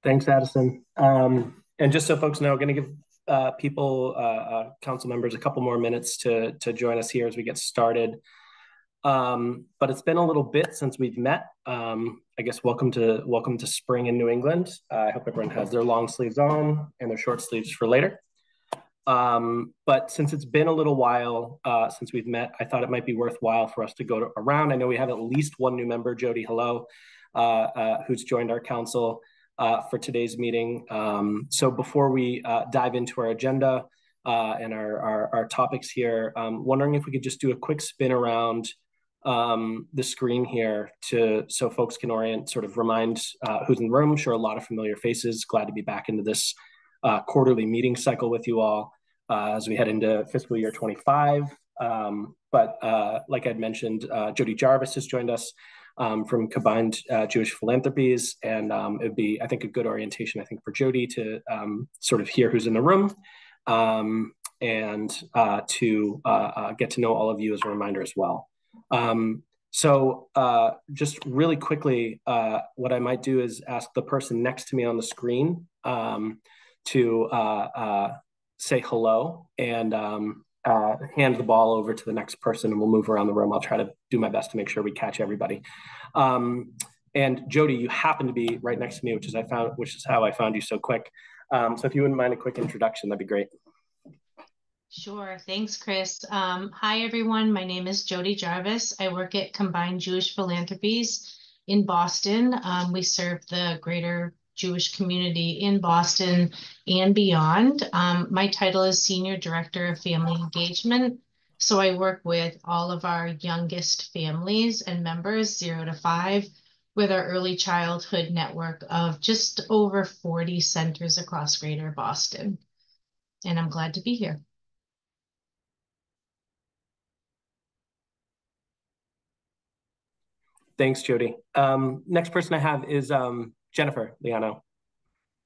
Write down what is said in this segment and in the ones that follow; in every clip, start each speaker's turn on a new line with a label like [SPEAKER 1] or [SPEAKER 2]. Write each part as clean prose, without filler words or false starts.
[SPEAKER 1] Thanks, Addison. And just so folks know, I'm going to give council members, a couple more minutes to join us here as we get started. But it's been a little bit since we've met. I guess welcome to spring in New England. I hope everyone has their long sleeves on and their short sleeves for later. But since it's been a little while since we've met, I thought it might be worthwhile for us to go around. I know we have at least one new member, Jody, hello, who's joined our council for today's meeting. So before we dive into our agenda and our topics here, wondering if we could just do a quick spin around the screen here so folks can remind who's in the room. Sure, a lot of familiar faces. Glad to be back into this quarterly meeting cycle with you all as we head into fiscal year 25. But like I'd mentioned, Jody Jarvis has joined us from Combined Jewish Philanthropies, and it would be, I think, a good orientation, I think, for Jody to sort of hear who's in the room and to get to know all of you as a reminder as well. So just really quickly, what I might do is ask the person next to me on the screen to say hello and hand the ball over to the next person, and we'll move around the room. I'll try to do my best to make sure we catch everybody. And Jody, you happen to be right next to me, which is how I found you so quick. So if you wouldn't mind a quick introduction, that'd be great.
[SPEAKER 2] Sure. Thanks, Chris. Hi, everyone. My name is Jody Jarvis. I work at Combined Jewish Philanthropies in Boston. We serve the greater Jewish community in Boston and beyond. My title is Senior Director of Family Engagement. So I work with all of our youngest families and members, 0 to 5, with our early childhood network of just over 40 centers across greater Boston. And I'm glad to be here.
[SPEAKER 1] Thanks, Jody. Next person I have is Jennifer Liano.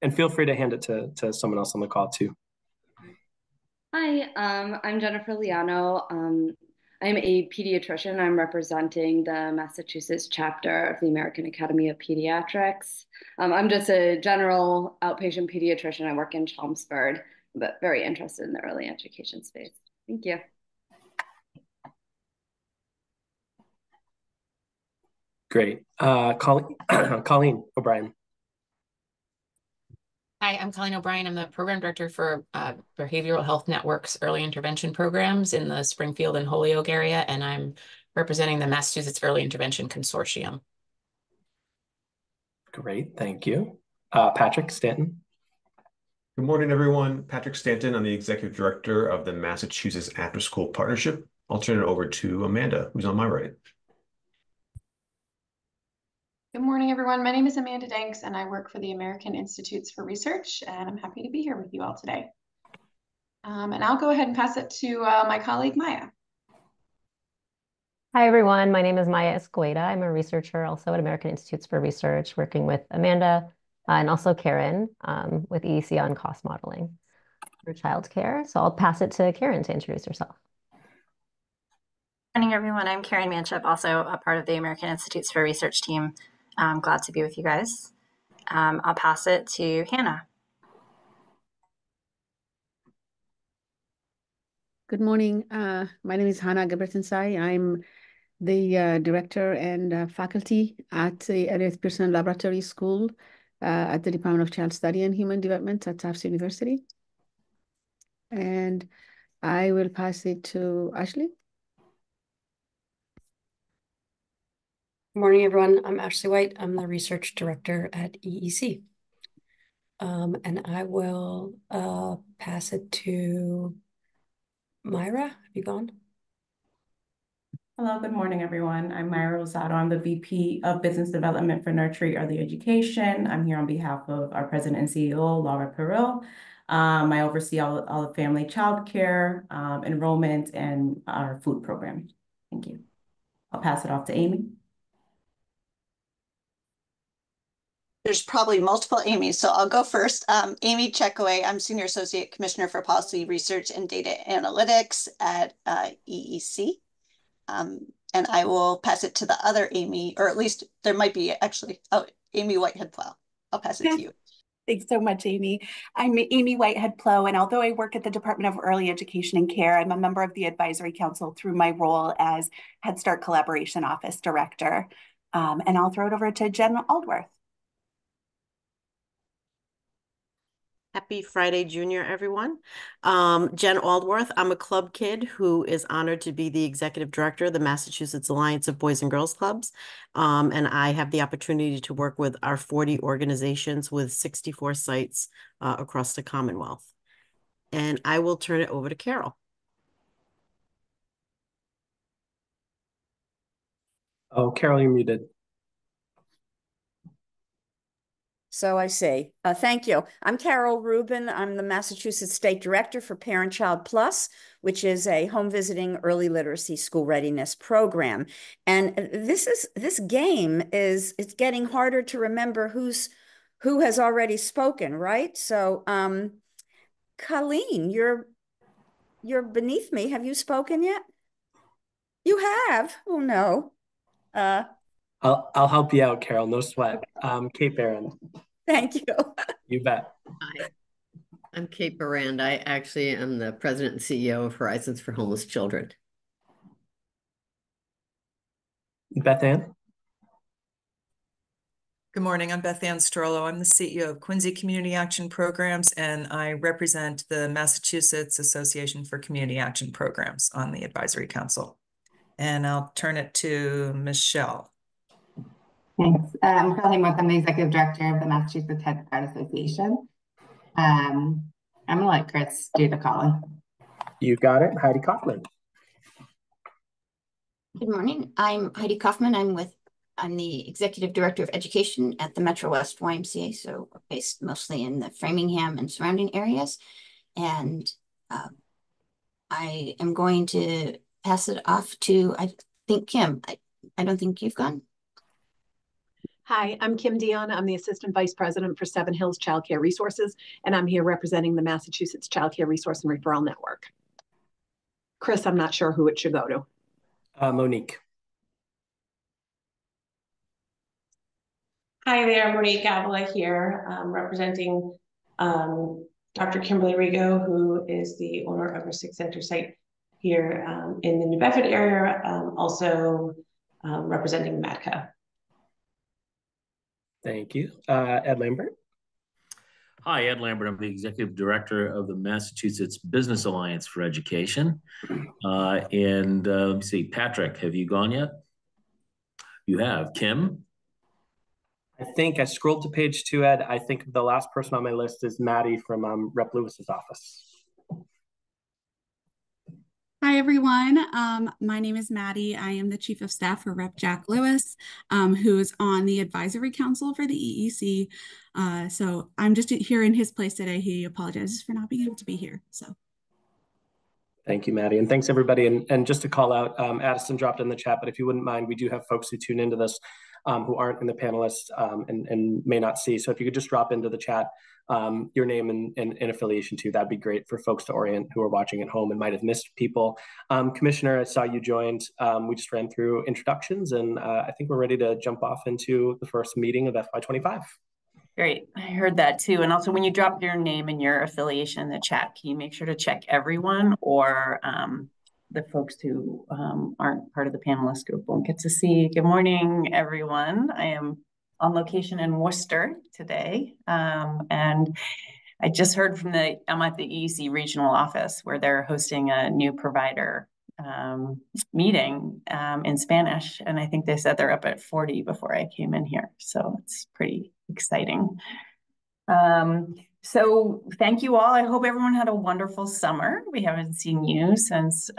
[SPEAKER 1] And feel free to hand it to someone else on the call too.
[SPEAKER 3] Hi, I'm Jennifer Liano. I'm a pediatrician. I'm representing the Massachusetts chapter of the American Academy of Pediatrics. I'm just a general outpatient pediatrician. I work in Chelmsford, but very interested in the early education space. Thank you.
[SPEAKER 1] Great. Colleen O'Brien.
[SPEAKER 4] Hi, I'm Colleen O'Brien. I'm the Program Director for Behavioral Health Network's Early Intervention Programs in the Springfield and Holyoke area, and I'm representing the Massachusetts Early Intervention Consortium.
[SPEAKER 1] Great, thank you. Patrick Stanton.
[SPEAKER 5] Good morning, everyone. Patrick Stanton. I'm the Executive Director of the Massachusetts After School Partnership. I'll turn it over to Amanda, who's on my right.
[SPEAKER 6] Good morning, everyone. My name is Amanda Danks, and I work for the American Institutes for Research, and I'm happy to be here with you all today. And I'll go ahead and pass it to my colleague, Maya.
[SPEAKER 7] Hi, everyone. My name is Maya Escueda. I'm a researcher also at American Institutes for Research, working with Amanda and also Karen with EEC on cost modeling for childcare. So I'll pass it to Karen to introduce herself.
[SPEAKER 8] Good morning, everyone. I'm Karen Manship, also a part of the American Institutes for Research team. I'm glad to be with you guys. I'll pass it to Hannah.
[SPEAKER 9] Good morning. My name is Hannah Gebertensai. I'm the director and faculty at the Elliott Pearson Laboratory School at the Department of Child Study and Human Development at Tufts University. And I will pass it to Ashley.
[SPEAKER 10] Good morning, everyone. I'm Ashley White. I'm the research director at EEC. And I will pass it to Myra. Have you gone?
[SPEAKER 11] Hello, good morning, everyone. I'm Myra Rosado. I'm the VP of Business Development for Nurturing Early Education. I'm here on behalf of our president and CEO, Laura Peril. I oversee all the family childcare, enrollment, and our food program. Thank you. I'll pass it off to Amy.
[SPEAKER 12] There's probably multiple Amy's, so I'll go first. Amy Checkaway, I'm Senior Associate Commissioner for Policy Research and Data Analytics at EEC. and I will pass it to the other Amy, or at least there might be actually, oh, Amy Whitehead-Plow. I'll pass it to you.
[SPEAKER 13] Thanks so much, Amy. I'm Amy Whitehead-Plow, and although I work at the Department of Early Education and Care, I'm a member of the Advisory Council through my role as Head Start Collaboration Office Director. And I'll throw it over to Jen Aldworth.
[SPEAKER 14] Happy Friday, Junior, everyone. Jen Aldworth. I'm a club kid who is honored to be the executive director of the Massachusetts Alliance of Boys and Girls Clubs. And I have the opportunity to work with our 40 organizations with 64 sites across the Commonwealth. And I will turn it over to Carol.
[SPEAKER 1] Oh, Carol, you're muted.
[SPEAKER 15] So I say, thank you. I'm Carol Rubin. I'm the Massachusetts State Director for Parent Child Plus, which is a home visiting early literacy school readiness program. And this game it's getting harder to remember who has already spoken, right? So Colleen, you're beneath me. Have you spoken yet? You have? Oh no.
[SPEAKER 1] I'll help you out, Carol. No sweat. Kate Barron.
[SPEAKER 15] Thank you.
[SPEAKER 1] You bet.
[SPEAKER 16] Hi, I'm Kate Barrand. I actually am the president and CEO of Horizons for Homeless Children.
[SPEAKER 1] Beth Ann.
[SPEAKER 17] Good morning. I'm Beth Ann Strollo. I'm the CEO of Quincy Community Action Programs, and I represent the Massachusetts Association for Community Action Programs on the Advisory Council. And I'll turn it to Michelle.
[SPEAKER 18] Thanks. I'm Caroline Muth. I'm the Executive Director of the Massachusetts Head Start Association. I'm going to let Chris do the calling.
[SPEAKER 1] You got it. Heidi Kaufman.
[SPEAKER 19] Good morning. I'm Heidi Kaufman. I'm the Executive Director of Education at the Metro West YMCA, so we're based mostly in the Framingham and surrounding areas. And I am going to pass it off to, I think, Kim. I don't think you've gone.
[SPEAKER 20] Hi, I'm Kim Dion. I'm the Assistant Vice President for Seven Hills Child Care Resources, and I'm here representing the Massachusetts Child Care Resource and Referral Network. Chris, I'm not sure who it should go to.
[SPEAKER 1] Monique.
[SPEAKER 21] Hi there, Monique Avila here, representing Dr. Kimberly Rigo, who is the owner of our Six Center site here in the New Bedford area, also representing MADCA.
[SPEAKER 1] Thank you. Ed Lambert.
[SPEAKER 22] Hi, Ed Lambert. I'm the Executive Director of the Massachusetts Business Alliance for Education. Let me see, Patrick, have you gone yet? You have. Kim?
[SPEAKER 1] I think I scrolled to page 2, Ed. I think the last person on my list is Maddie from Rep Lewis's office.
[SPEAKER 23] Hi, everyone. My name is Maddie. I am the Chief of Staff for Rep Jack Lewis, who is on the Advisory Council for the EEC. So I'm just here in his place today. He apologizes for not being able to be here. So.
[SPEAKER 1] Thank you, Maddie. And thanks, everybody. And just to call out, Addison dropped in the chat, but if you wouldn't mind, we do have folks who tune into this who aren't in the panelists and may not see. So if you could just drop into the chat your name and affiliation too, that'd be great for folks to orient who are watching at home and might have missed people. Commissioner, I saw you joined. We just ran through introductions, and I think we're ready to jump off into the first meeting of FY25.
[SPEAKER 24] Great. I heard that too. And also when you drop your name and your affiliation in the chat, can you make sure to check everyone, or the folks who aren't part of the panelist group won't get to see? Good morning, everyone. I am on location in Worcester today. And I just heard from I'm at the EEC regional office where they're hosting a new provider meeting in Spanish. And I think they said they're up at 40 before I came in here. So it's pretty exciting. So thank you all. I hope everyone had a wonderful summer. We haven't seen you since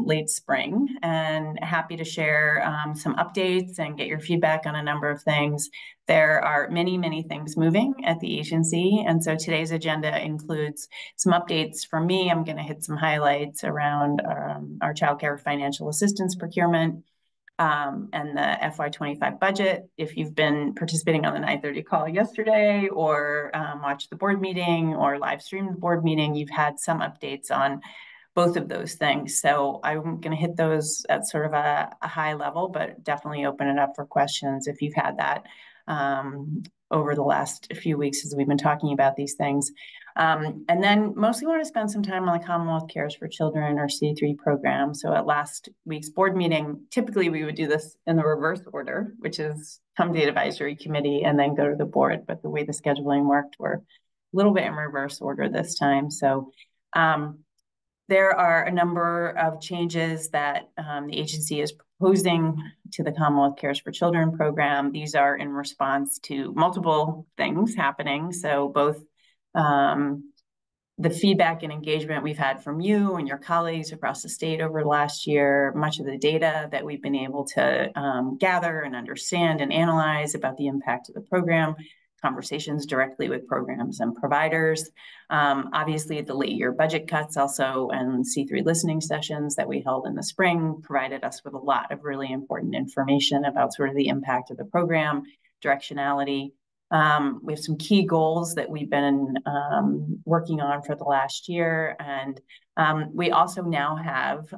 [SPEAKER 24] late spring, and happy to share some updates and get your feedback on a number of things. There are many, many things moving at the agency. And so today's agenda includes some updates from me. I'm going to hit some highlights around our childcare financial assistance procurement, and the FY25 budget. If you've been participating on the 9:30 call yesterday, or watched the board meeting or live streamed the board meeting, you've had some updates on both of those things. So I'm going to hit those at sort of a high level, but definitely open it up for questions if you've had that over the last few weeks as we've been talking about these things. And then mostly want to spend some time on the Commonwealth Cares for Children, or C3 program. So at last week's board meeting, typically we would do this in the reverse order, which is come to the advisory committee and then go to the board. But the way the scheduling worked, we're a little bit in reverse order this time. So there are a number of changes that the agency is proposing to the Commonwealth Cares for Children program. These are in response to multiple things happening. So both the feedback and engagement we've had from you and your colleagues across the state over the last year, much of the data that we've been able to gather and understand and analyze about the impact of the program, conversations directly with programs and providers. Obviously, the late year budget cuts also and C3 listening sessions that we held in the spring provided us with a lot of really important information about sort of the impact of the program, directionality. We have some key goals that we've been working on for the last year. And we also now have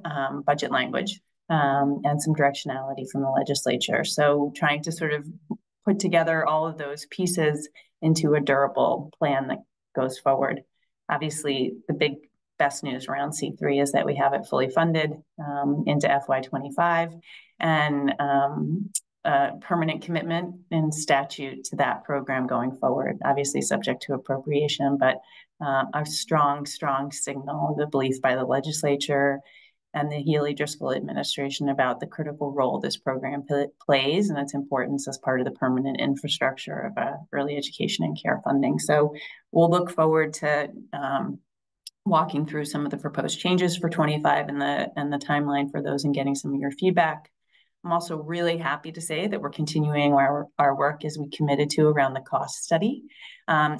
[SPEAKER 24] budget language and some directionality from the legislature. So trying to sort of put together all of those pieces into a durable plan that goes forward. Obviously, the best news around C3 is that we have it fully funded into FY25 and permanent commitment in statute to that program going forward, obviously subject to appropriation, but a strong signal, the belief by the legislature and the Healy Driscoll administration about the critical role this program plays and its importance as part of the permanent infrastructure of early education and care funding. So we'll look forward to walking through some of the proposed changes for 25 and the timeline for those and getting some of your feedback. I'm also really happy to say that we're continuing our work as we committed to around the cost study.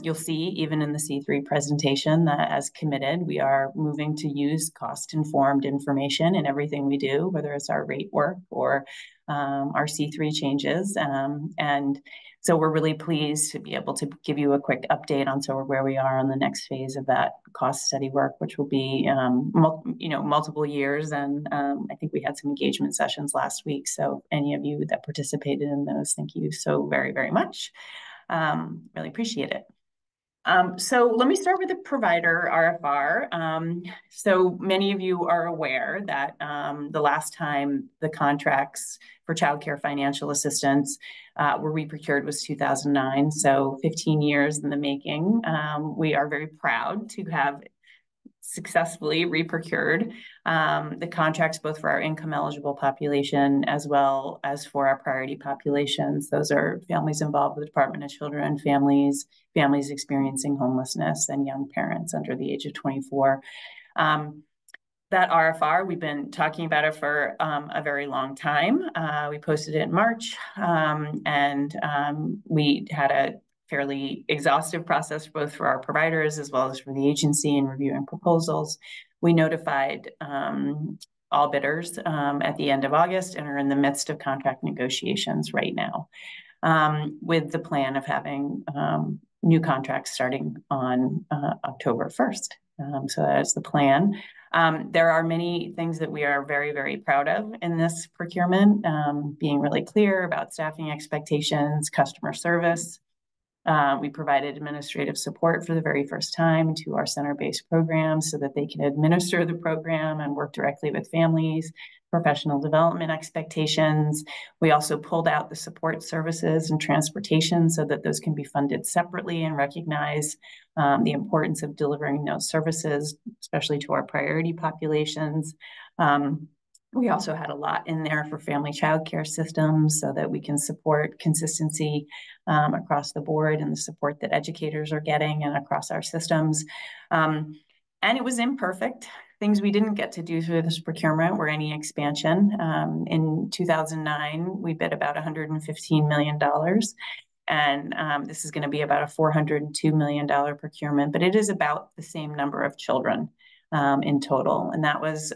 [SPEAKER 24] You'll see even in the C3 presentation that as committed, we are moving to use cost-informed information in everything we do, whether it's our rate work or our C3 changes. And so we're really pleased to be able to give you a quick update on sort of where we are on the next phase of that cost study work, which will be multiple years. And I think we had some engagement sessions last week. So any of you that participated in those, thank you so very, very much. Really appreciate it. So let me start with the provider RFR. So many of you are aware that the last time the contracts for childcare financial assistance were reprocured was 2009. So 15 years in the making. We are very proud to have successfully reprocured the contracts both for our income eligible population as well as for our priority populations. Those are families involved with the Department of Children and Families, families experiencing homelessness, and young parents under the age of 24. That RFR, we've been talking about it for a very long time. We posted it in March, and we had a fairly exhaustive process both for our providers as well as for the agency in reviewing proposals. We notified all bidders at the end of August and are in the midst of contract negotiations right now with the plan of having new contracts starting on October 1st. So that is the plan. There are many things that we are very, very proud of in this procurement, being really clear about staffing expectations, customer service. We provided administrative support for the very first time to our center-based programs so that they can administer the program and work directly with families, professional development expectations. We also pulled out the support services and transportation so that those can be funded separately and recognize the importance of delivering those services, especially to our priority populations. We also had a lot in there for family childcare systems so that we can support consistency across the board and the support that educators are getting and across our systems. And it was imperfect. Things we didn't get to do through this procurement were any expansion. In 2009, we bid about $115 million. And this is going to be about a $402 million procurement, but it is about the same number of children in total. And that was,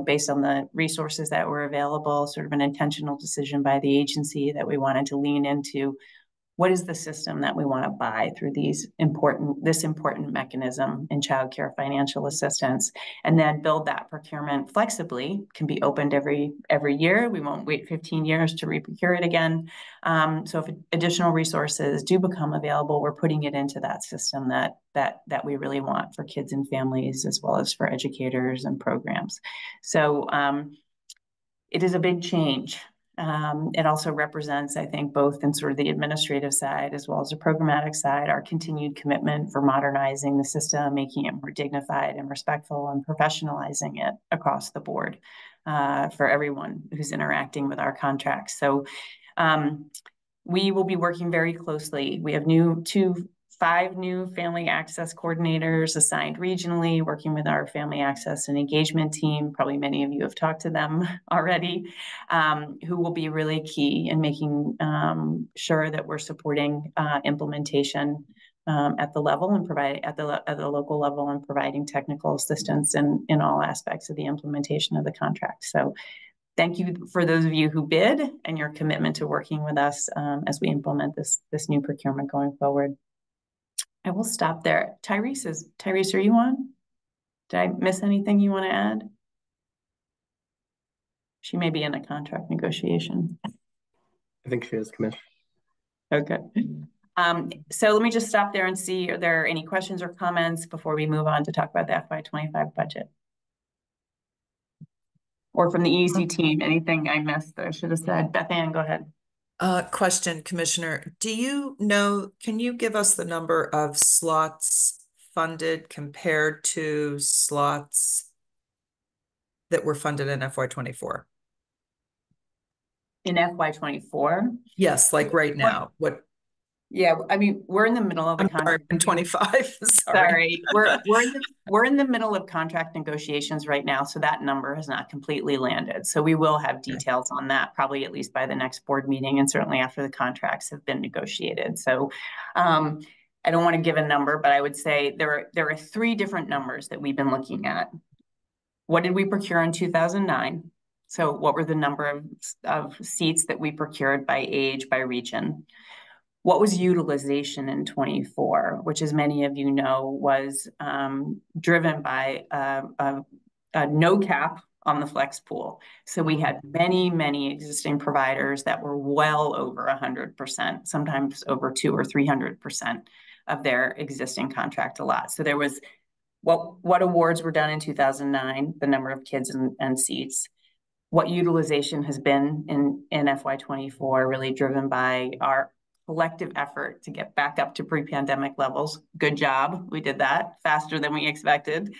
[SPEAKER 24] based on the resources that were available, sort of an intentional decision by the agency that we wanted to lean into what is the system that we want to buy through this important mechanism in childcare financial assistance, and then build that procurement flexibly. Can be opened every year. We won't wait 15 years to re-procure it again. So if additional resources do become available, we're putting it into that system that we really want for kids and families, as well as for educators and programs. So it is a big change. It also represents, I think, both in sort of the administrative side as well as the programmatic side, our continued commitment for modernizing the system, making it more dignified and respectful, and professionalizing it across the board for everyone who's interacting with our contracts. So we will be working very closely. We have 5 new family access coordinators assigned regionally, working with our family access and engagement team. Probably many of you have talked to them already, who will be really key in making sure that we're supporting implementation at the level and at the local level, and providing technical assistance in all aspects of the implementation of the contract. So thank you for those of you who bid and your commitment to working with us as we implement this new procurement going forward. I will stop there. Tyrese, are you on? Did I miss anything you want to add? She may be in a contract negotiation.
[SPEAKER 1] I think she is, Commissioner.
[SPEAKER 24] Okay. So let me just stop there and see, are there any questions or comments before we move on to talk about the FY25 budget? Or from the EEC team, anything I missed that I should have said? Beth Ann, go ahead.
[SPEAKER 17] Question, Commissioner. Do you know, can you give us the number of slots funded compared to slots that were funded in FY24?
[SPEAKER 24] In FY24?
[SPEAKER 17] Yes, like right now. What?
[SPEAKER 24] Yeah, I mean, we're in the middle of the contract.
[SPEAKER 17] In 25.
[SPEAKER 24] Sorry. We're in the middle of contract negotiations right now, so that number has not completely landed. So we will have details on that probably at least by the next board meeting, and certainly after the contracts have been negotiated. So I don't want to give a number, but I would say there are 3 different numbers that we've been looking at. What did we procure in 2009? So what were the number of seats that we procured by age, by region? What was utilization in 24, which, as many of you know, was driven by a no cap on the flex pool. So we had many existing providers that were well over 100%, sometimes over 200 or 300% of their existing contract allot. So there was what awards were done in 2009, the number of kids and seats. What utilization has been in FY24, really driven by our collective effort to get back up to pre-pandemic levels. Good job. We did that faster than we expected.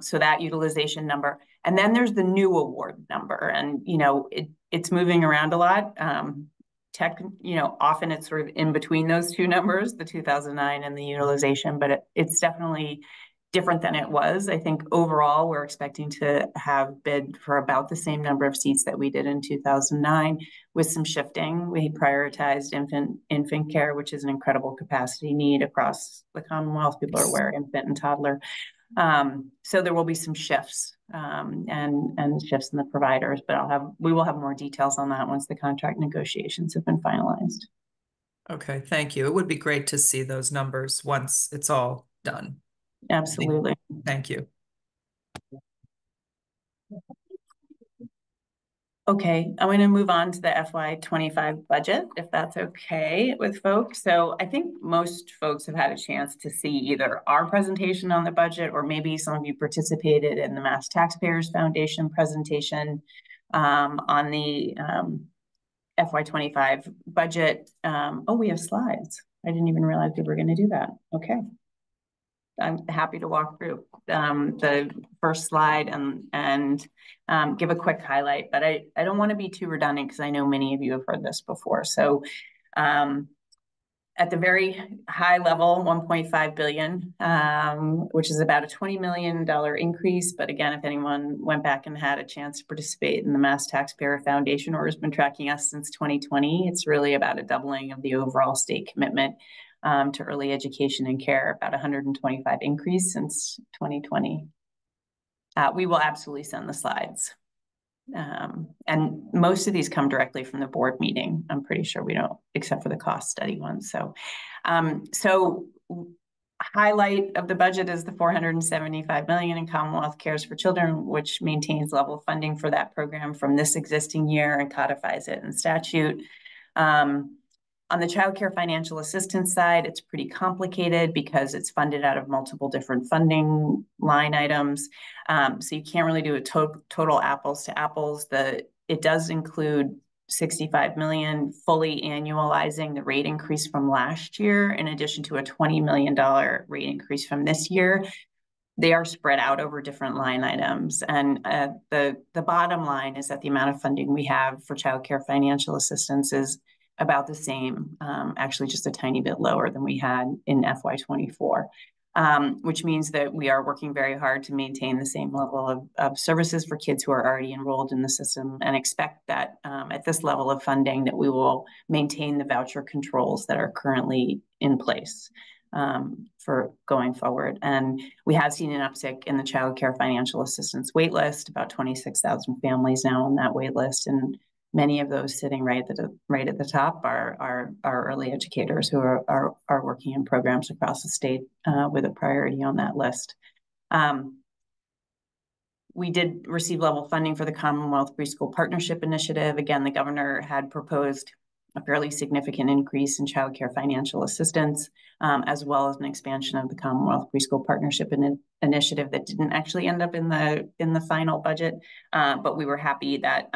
[SPEAKER 24] So that utilization number. And then there's the new award number. And, it's moving around a lot. Often it's sort of in between those 2 numbers, the 2009 and the utilization, but it's definitely different than it was. I think overall, we're expecting to have bid for about the same number of seats that we did in 2009, with some shifting. We prioritized infant care, which is an incredible capacity need across the Commonwealth. People are aware, infant and toddler. So there will be some shifts and shifts in the providers, but we will have more details on that once the contract negotiations have been finalized.
[SPEAKER 17] Okay, thank you. It would be great to see those numbers once it's all done.
[SPEAKER 24] Absolutely.
[SPEAKER 17] Thank you.
[SPEAKER 24] Okay, I'm going to move on to the FY25 budget, if that's okay with folks. So I think most folks have had a chance to see either our presentation on the budget, or maybe some of you participated in the Mass Taxpayers Foundation presentation on the FY25 budget. Oh, we have slides. I didn't even realize we were going to do that. Okay. I'm happy to walk through the first slide and give a quick highlight, but I don't want to be too redundant because I know many of you have heard this before. So at the very high level, 1.5 billion, which is about a $20 million increase. But again, if anyone went back and had a chance to participate in the Mass Taxpayer Foundation or has been tracking us since 2020, it's really about a doubling of the overall state commitment to early education and care, about 125 increase since 2020. We will absolutely send the slides. And most of these come directly from the board meeting. I'm pretty sure we don't, except for the cost study ones. So, highlight of the budget is the $475 million in Commonwealth Cares for Children, which maintains level funding for that program from this existing year and codifies it in statute. On the child care financial assistance side, it's pretty complicated because it's funded out of multiple different funding line items. So you can't really do a total apples to apples. It does include $65 million, fully annualizing the rate increase from last year, in addition to a $20 million rate increase from this year. They are spread out over different line items. And the bottom line is that the amount of funding we have for child care financial assistance is about the same, actually just a tiny bit lower than we had in FY24, which means that we are working very hard to maintain the same level of services for kids who are already enrolled in the system, and expect that at this level of funding that we will maintain the voucher controls that are currently in place for going forward. And we have seen an uptick in the child care financial assistance wait list, about 26,000 families now on that wait list, and many of those sitting right at the top are early educators who are working in programs across the state with a priority on that list. We did receive level funding for the Commonwealth Preschool Partnership Initiative. Again, the governor had proposed a fairly significant increase in child care financial assistance, as well as an expansion of the Commonwealth Preschool Partnership Initiative that didn't actually end up in the final budget, but we were happy that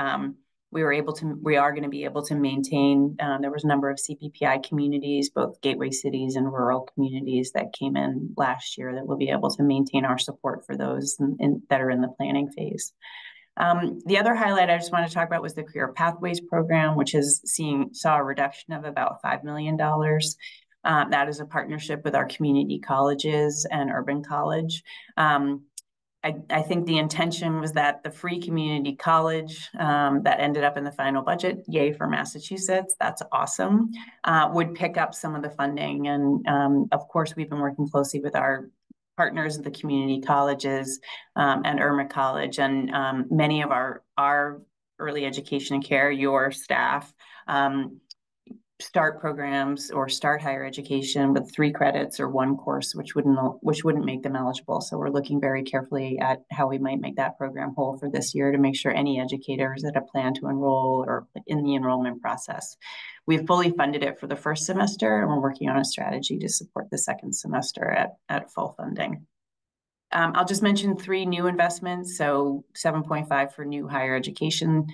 [SPEAKER 24] we are going to be able to maintain. There was a number of CPPI communities, both gateway cities and rural communities, that came in last year that we'll be able to maintain our support for those that are in the planning phase. The other highlight I just want to talk about was the Career Pathways program, which saw a reduction of about $5 million. That is a partnership with our community colleges and Urban College. I think the intention was that the free community college that ended up in the final budget, yay for Massachusetts, that's awesome, would pick up some of the funding. And of course, we've been working closely with our partners at the community colleges and Irma College, and many of our early education and care, your staff, start programs or start higher education with 3 credits or 1 course, which wouldn't make them eligible. So we're looking very carefully at how we might make that program whole for this year to make sure any educators that have planned to enroll or in the enrollment process. We've fully funded it for the first semester, and we're working on a strategy to support the second semester at full funding. I'll just mention 3 new investments. So 7.5 for new higher education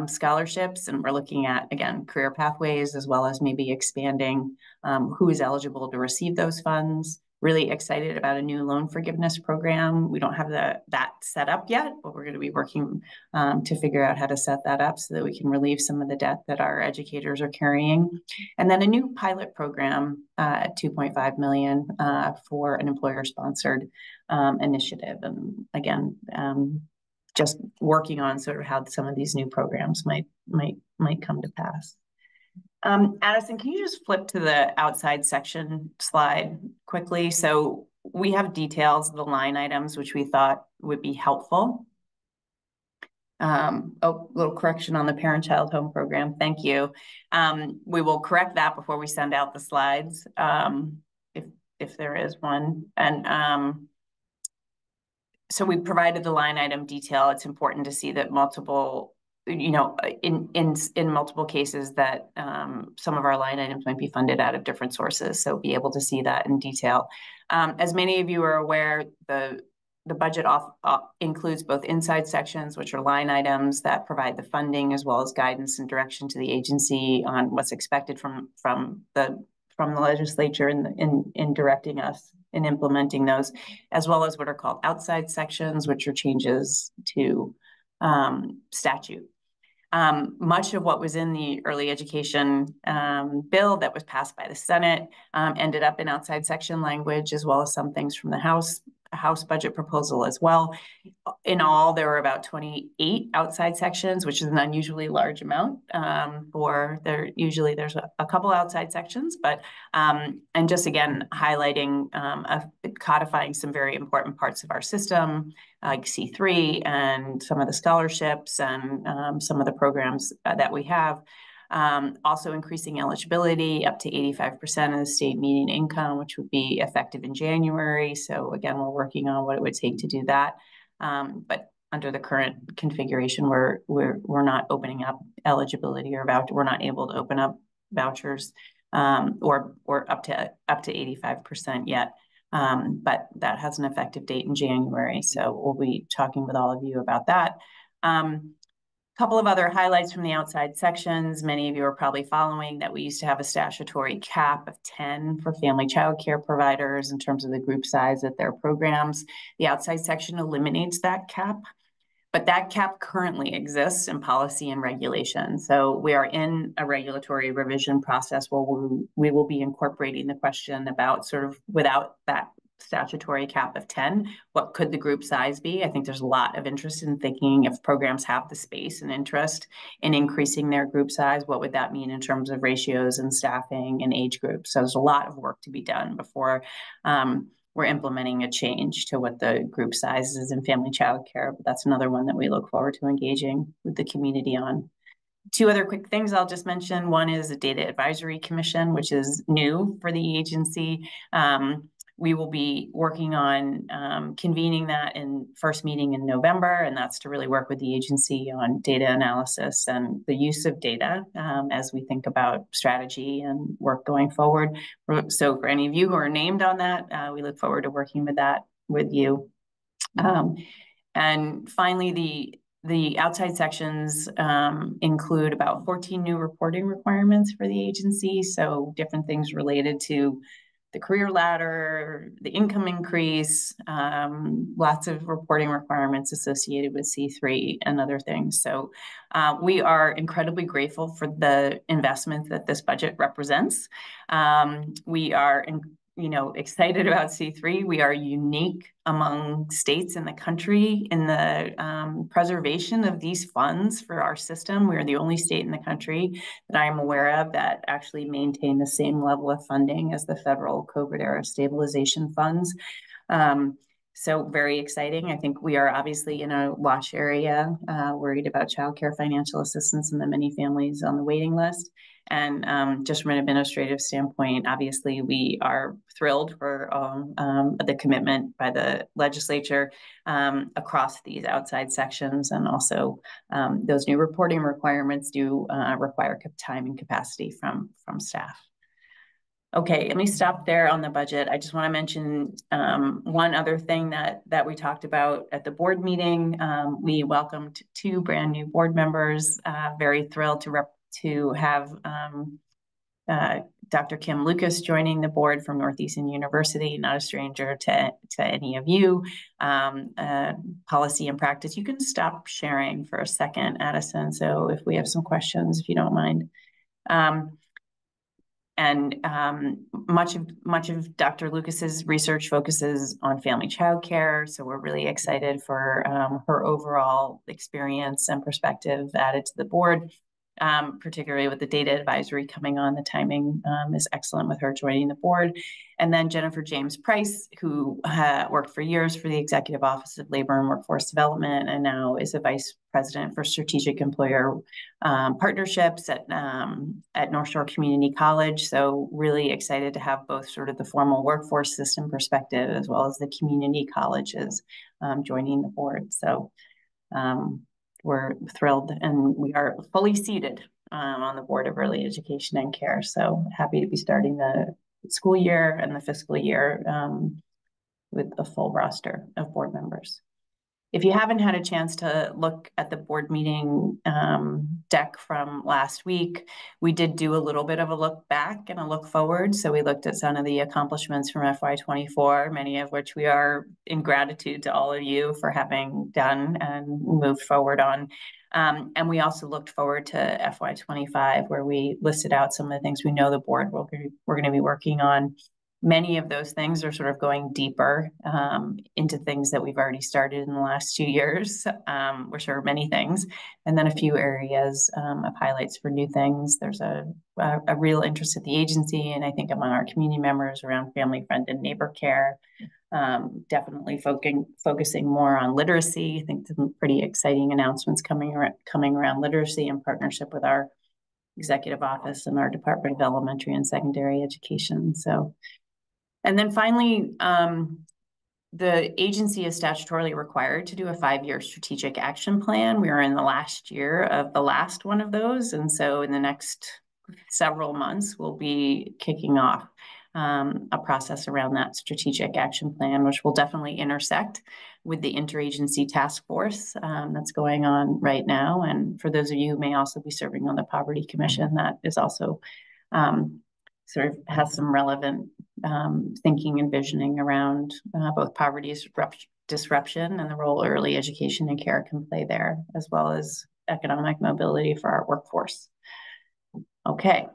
[SPEAKER 24] scholarships. And we're looking at, again, career pathways, as well as maybe expanding who is eligible to receive those funds. Really excited about a new loan forgiveness program. We don't have that set up yet, but we're going to be working to figure out how to set that up so that we can relieve some of the debt that our educators are carrying. And then a new pilot program at $2.5 million for an employer-sponsored initiative. And again, just working on sort of how some of these new programs might come to pass. Addison, can you just flip to the outside section slide quickly? So we have details of the line items, which we thought would be helpful. Little correction on the parent-child home program. Thank you. We will correct that before we send out the slides, if there is one. And so we provided the line item detail. It's important to see that multiple, in multiple cases that some of our line items might be funded out of different sources. So be able to see that in detail. As many of you are aware, the budget includes both inside sections, which are line items that provide the funding, as well as guidance and direction to the agency on what's expected from the legislature in directing us in implementing those, as well as what are called outside sections, which are changes to statute. Much of what was in the early education bill that was passed by the Senate ended up in outside section language, as well as some things from the House House budget proposal as well. In all, there were about 28 outside sections, which is an unusually large amount usually there's a couple outside sections, but and just again highlighting codifying some very important parts of our system like C3 and some of the scholarships and some of the programs that we have. Also increasing eligibility up to 85% of the state median income, which would be effective in January. So again, we're working on what it would take to do that. But under the current configuration, we're not opening up eligibility or voucher. We're not able to open up vouchers or up to 85% yet. But that has an effective date in January. So we'll be talking with all of you about that. Couple of other highlights from the outside sections. Many of you are probably following that we used to have a statutory cap of 10 for family child care providers in terms of the group size of their programs. The outside section eliminates that cap, but that cap currently exists in policy and regulation. So we are in a regulatory revision process where we will be incorporating the question about sort of without that statutory cap of 10, what could the group size be? I think there's a lot of interest in thinking if programs have the space and interest in increasing their group size, what would that mean in terms of ratios and staffing and age groups? So there's a lot of work to be done before we're implementing a change to what the group size is in family child care. But that's another one that we look forward to engaging with the community on. Two other quick things I'll just mention. One is the Data Advisory Commission, which is new for the agency. We will be working on convening that in first meeting in November, and that's to really work with the agency on data analysis and the use of data as we think about strategy and work going forward. So for any of you who are named on that, we look forward to working with that with you. And finally, the outside sections include about 14 new reporting requirements for the agency. So different things related to the career ladder, the income increase, lots of reporting requirements associated with C3 and other things. So we are incredibly grateful for the investment that this budget represents. We are excited about C3. We are unique among states in the country in the preservation of these funds for our system. We are the only state in the country that I am aware of that actually maintain the same level of funding as the federal COVID era stabilization funds. So very exciting. I think we are obviously in a watch area, worried about childcare financial assistance and the many families on the waiting list. And just from an administrative standpoint, obviously we are thrilled for the commitment by the legislature across these outside sections, and also those new reporting requirements do require time and capacity from staff. Okay, let me stop there on the budget. I just want to mention one other thing that we talked about at the board meeting. We welcomed 2 brand new board members. Very thrilled to have Dr. Kim Lucas joining the board from Northeastern University, not a stranger to any of you. Policy and practice. You can stop sharing for a second, Addison, so if we have some questions, if you don't mind. Much of Dr. Lucas's research focuses on family child care, so we're really excited for her overall experience and perspective added to the board. Particularly with the data advisory coming on. The timing is excellent with her joining the board. And then Jennifer James Price, who worked for years for the Executive Office of Labor and Workforce Development, and now is a Vice President for Strategic Employer Partnerships at North Shore Community College. So really excited to have both sort of the formal workforce system perspective as well as the community colleges joining the board. So we're thrilled, and we are fully seated on the Board of Early Education and Care. So happy to be starting the school year and the fiscal year with a full roster of board members. If you haven't had a chance to look at the board meeting deck from last week, we did do a little bit of a look back and a look forward. So we looked at some of the accomplishments from FY24, many of which we are in gratitude to all of you for having done and moved forward on. And we also looked forward to FY25, where we listed out some of the things we know the board we're going to be working on. Many of those things are sort of going deeper into things that we've already started in the last 2 years, which are many things, and then a few areas of highlights for new things. There's a real interest at the agency, and I think among our community members, around family, friend, and neighbor care. Definitely focusing more on literacy. I think some pretty exciting announcements coming around literacy in partnership with our executive office and our Department of Elementary and Secondary Education. So, and then finally, the agency is statutorily required to do a 5-year strategic action plan. We are in the last year of the last one of those. And so in the next several months, we'll be kicking off a process around that strategic action plan, which will definitely intersect with the interagency task force that's going on right now. And for those of you who may also be serving on the Poverty Commission, that is also sort of has some relevant thinking and visioning around both poverty disruption and the role early education and care can play there, as well as economic mobility for our workforce. Okay.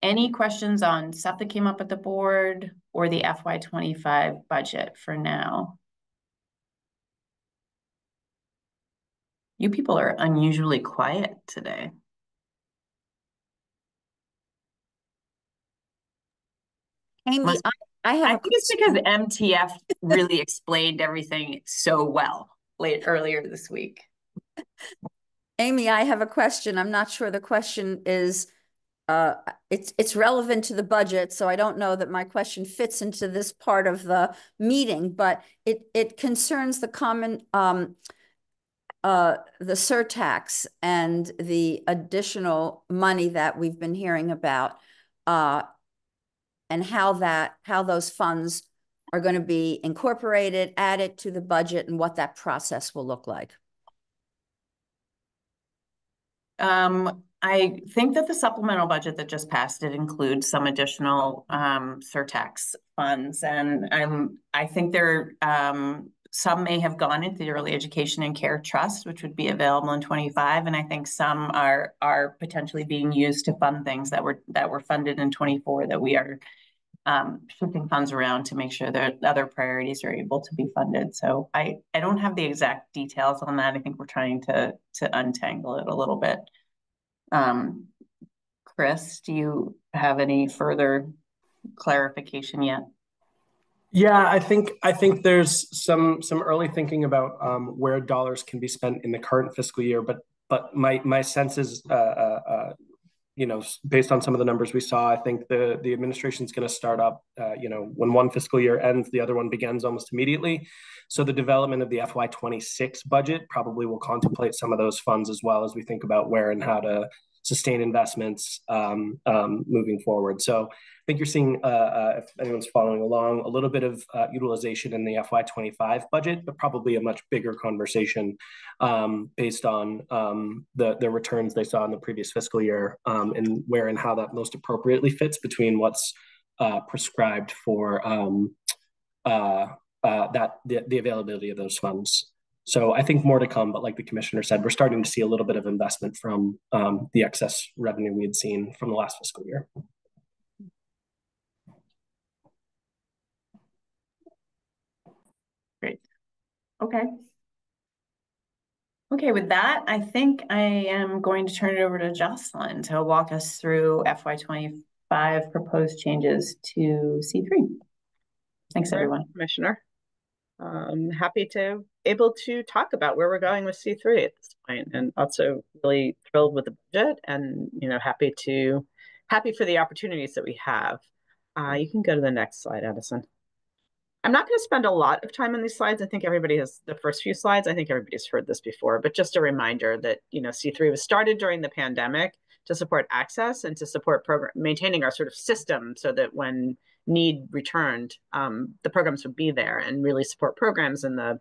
[SPEAKER 24] Any questions on stuff that came up at the board or the FY25 budget for now? You people are unusually quiet today.
[SPEAKER 15] Amy,
[SPEAKER 24] I think it's because MTF really explained everything so well earlier this week.
[SPEAKER 15] Amy, I have a question. I'm not sure the question is, it's relevant to the budget, so I don't know that my question fits into this part of the meeting, but it concerns the common, the surtax and the additional money that we've been hearing about, and how those funds are going to be incorporated, added to the budget, and what that process will look like.
[SPEAKER 24] I think that the supplemental budget that just passed, it includes some additional surtax funds, and I think there some may have gone into the Early Education and Care Trust, which would be available in 25, and I think some are potentially being used to fund things that were funded in 24 that we are shifting funds around to make sure that other priorities are able to be funded. So I don't have the exact details on that. I think we're trying to untangle it a little bit. Chris, do you have any further clarification yet?
[SPEAKER 1] Yeah, I think there's some early thinking about where dollars can be spent in the current fiscal year, but my sense is you know, based on some of the numbers we saw, I think the administration is going to start up, you know, when one fiscal year ends, the other one begins almost immediately. So the development of the FY26 budget probably will contemplate some of those funds as well as we think about where and how to sustain investments moving forward. So I think you're seeing, if anyone's following along, a little bit of utilization in the FY25 budget, but probably a much bigger conversation based on the returns they saw in the previous fiscal year and where and how that most appropriately fits between what's prescribed for the availability of those funds. So I think more to come, but like the commissioner said, we're starting to see a little bit of investment from the excess revenue we had seen from the last fiscal year.
[SPEAKER 24] Great. Okay. Okay, with that, I think I am going to turn it over to Jocelyn to walk us through FY25 proposed changes to C3. Thanks, everyone.
[SPEAKER 2] Commissioner. Happy to able to talk about where we're going with C3 at this point, and also really thrilled with the budget, and happy for the opportunities that we have. You can go to the next slide, Addison. I'm not going to spend a lot of time on these slides. I think everybody has the first few slides. I think everybody's heard this before, but just a reminder that C3 was started during the pandemic to support access and to support maintaining our sort of system so that when need returned, the programs would be there and really support programs in the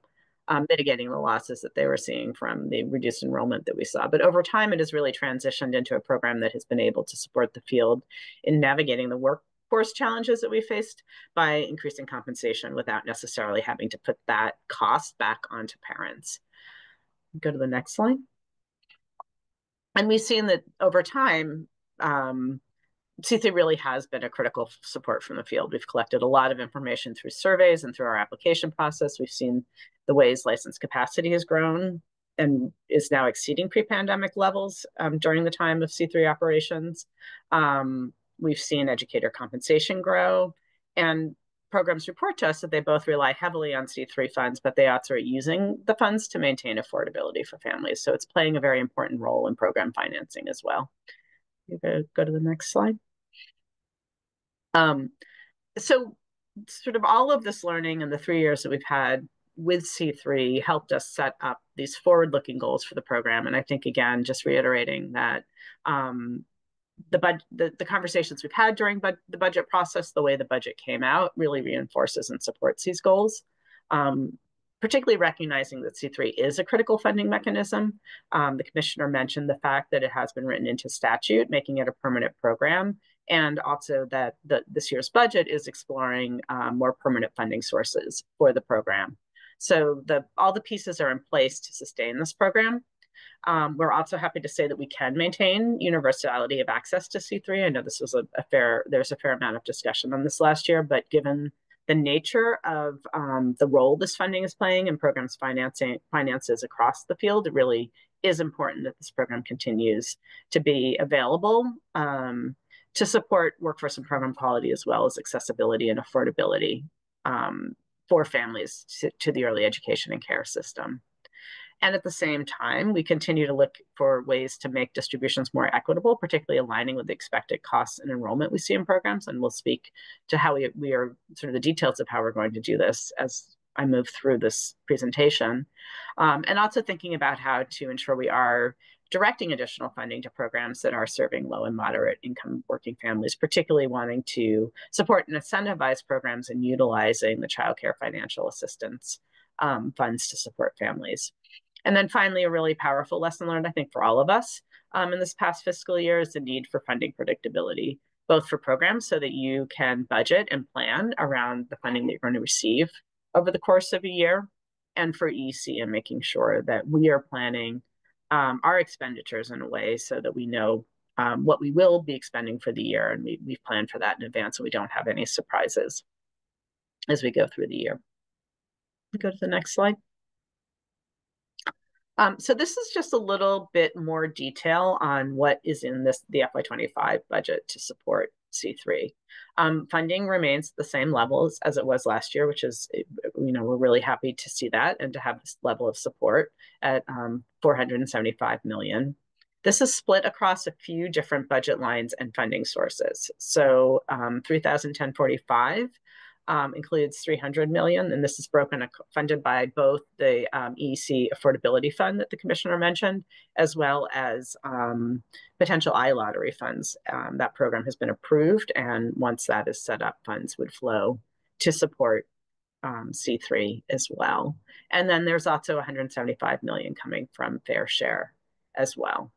[SPEAKER 2] mitigating the losses that they were seeing from the reduced enrollment that we saw. But over time, it has really transitioned into a program that has been able to support the field in navigating the workforce challenges that we faced by increasing compensation without necessarily having to put that cost back onto parents. Go to the next slide. And we've seen that over time, C3 really has been a critical support from the field. We've collected a lot of information through surveys and through our application process. We've seen the ways license capacity has grown and is now exceeding pre-pandemic levels during the time of C3 operations. We've seen educator compensation grow, and programs report to us that they both rely heavily on C3 funds, but they also are using the funds to maintain affordability for families. So it's playing a very important role in program financing as well. You go to the next slide. So sort of all of this learning and the 3 years that we've had with C3 helped us set up these forward-looking goals for the program. And I think, again, just reiterating that the conversations we've had during the budget process, the way the budget came out, really reinforces and supports these goals, particularly recognizing that C3 is a critical funding mechanism. The commissioner mentioned the fact that it has been written into statute, making it a permanent program, and also that this year's budget is exploring more permanent funding sources for the program. So all the pieces are in place to sustain this program. We're also happy to say that we can maintain universality of access to C3. I know this was there's a fair amount of discussion on this last year, but given the nature of the role this funding is playing in programs finances across the field, it really is important that this program continues to be available to support workforce and program quality, as well as accessibility and affordability for families to the early education and care system. And at the same time, we continue to look for ways to make distributions more equitable, particularly aligning with the expected costs and enrollment we see in programs. And we'll speak to how we are sort of the details of how we're going to do this as I move through this presentation. And also thinking about how to ensure we are directing additional funding to programs that are serving low and moderate income working families, particularly wanting to support and incentivize programs and utilizing the child care financial assistance funds to support families. And then finally, a really powerful lesson learned, I think, for all of us in this past fiscal year is the need for funding predictability, both for programs so that you can budget and plan around the funding that you're going to receive over the course of a year, and for EC and making sure that we are planning our expenditures in a way so that we know what we will be expending for the year, and we've planned for that in advance so we don't have any surprises as we go through the year. Go to the next slide. So this is just a little bit more detail on what is in the FY25 budget to support C3. Funding remains the same levels as it was last year, which is, we're really happy to see that and to have this level of support at $475 million. This is split across a few different budget lines and funding sources. So 3,1045 includes $300 million, and this is funded by both the EEC Affordability Fund that the commissioner mentioned, as well as potential iLottery funds. That program has been approved, and once that is set up, funds would flow to support C3 as well. And then there's also $175 million coming from Fair Share as well.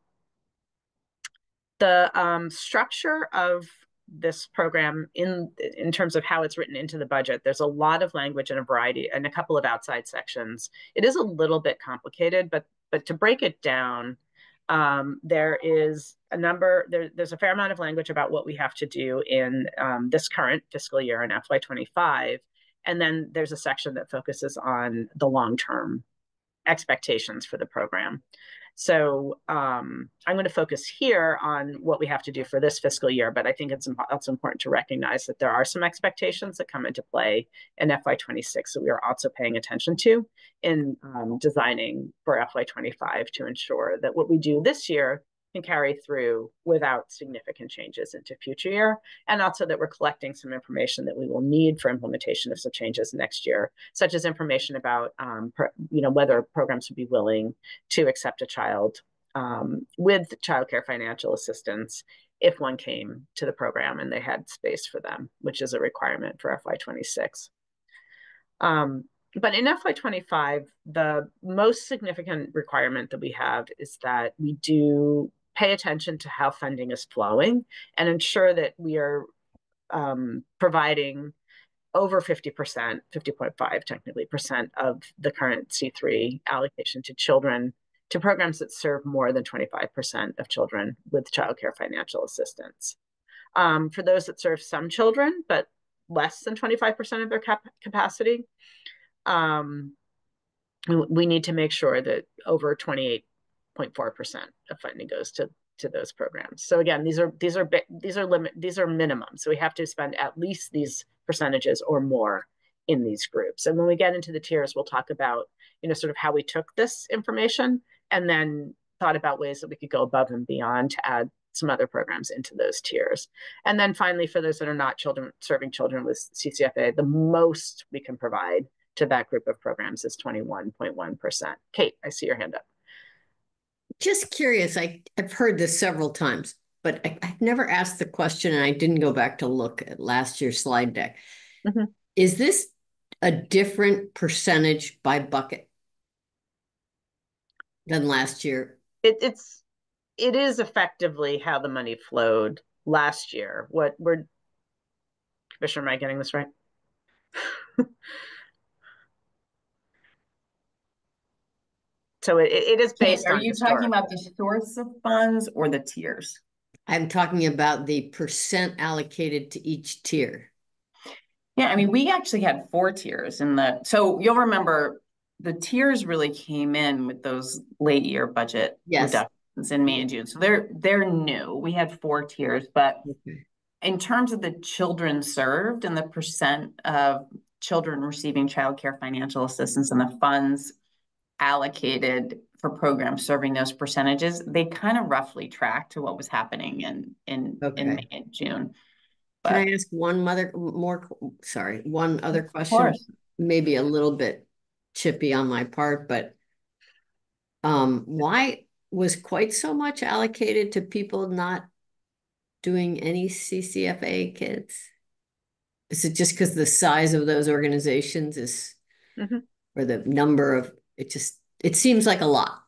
[SPEAKER 2] The structure of this program in terms of how it's written into the budget, there's a lot of language and a variety and a couple of outside sections. It is a little bit complicated, but to break it down, there's a fair amount of language about what we have to do in this current fiscal year in FY25. And then there's a section that focuses on the long-term expectations for the program. So I'm going to focus here on what we have to do for this fiscal year, but I think it's also important to recognize that there are some expectations that come into play in FY26 that we are also paying attention to in designing for FY25 to ensure that what we do this year can carry through without significant changes into future year, and also that we're collecting some information that we will need for implementation of some changes next year, such as information about whether programs would be willing to accept a child with childcare financial assistance if one came to the program and they had space for them, which is a requirement for FY26. But in FY25, the most significant requirement that we have is that we do pay attention to how funding is flowing and ensure that we are providing over 50%, 50.5 technically percent of the current C3 allocation to children, to programs that serve more than 25% of children with childcare financial assistance. For those that serve some children, but less than 25% of their capacity, we need to make sure that over 28.4% of funding goes to those programs. So again, these are minimum. So we have to spend at least these percentages or more in these groups. And when we get into the tiers, we'll talk about, sort of how we took this information and then thought about ways that we could go above and beyond to add some other programs into those tiers. And then finally, for those that are not serving children with CCFA, the most we can provide to that group of programs is 21.1%. Kate, I see your hand up.
[SPEAKER 16] Just curious, I've heard this several times, but I've never asked the question, and I didn't go back to look at last year's slide deck.
[SPEAKER 2] Mm-hmm.
[SPEAKER 16] Is this a different percentage by bucket than last year?
[SPEAKER 2] It is effectively how the money flowed last year. Commissioner, am I getting this right? So it is based on.
[SPEAKER 24] Are you talking about the source of funds or the tiers?
[SPEAKER 16] I'm talking about the percent allocated to each tier.
[SPEAKER 24] Yeah, I mean, we actually had 4 tiers so you'll remember the tiers really came in with those late year budget reductions in May and June. So they're new. We had 4 tiers, but in terms of the children served and the percent of children receiving child care financial assistance and the funds allocated for programs serving those percentages, they kind of roughly track to what was happening in May and June.
[SPEAKER 16] Can I ask one other question? Maybe a little bit chippy on my part, but why was quite so much allocated to people not doing any CCFA kids? Is it just because the size of those organizations is, or the number of, it seems like a lot.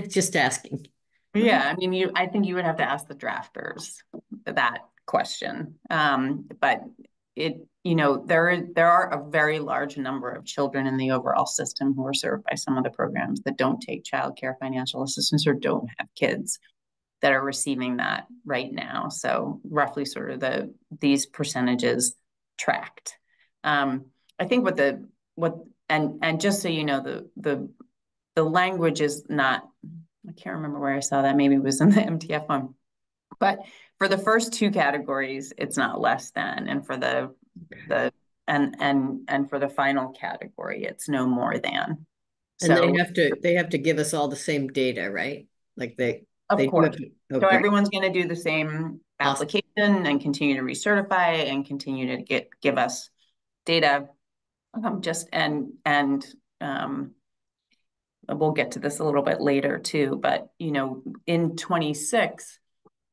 [SPEAKER 16] Just asking.
[SPEAKER 24] Yeah, I mean, I think you would have to ask the drafters that question. But there are a very large number of children in the overall system who are served by some of the programs that don't take child care financial assistance or don't have kids that are receiving that right now. So roughly sort of these percentages tracked. I think and just so you know, the language is not, I can't remember where I saw that, maybe it was in the MTF one, but for the first 2 categories, it's not less than, and for the for the final category, it's no more than.
[SPEAKER 16] And they have to give us all the same data, right? Like
[SPEAKER 24] of course. So everyone's going to do the same application and continue to recertify and continue to give us data. We'll get to this a little bit later too, but in 26,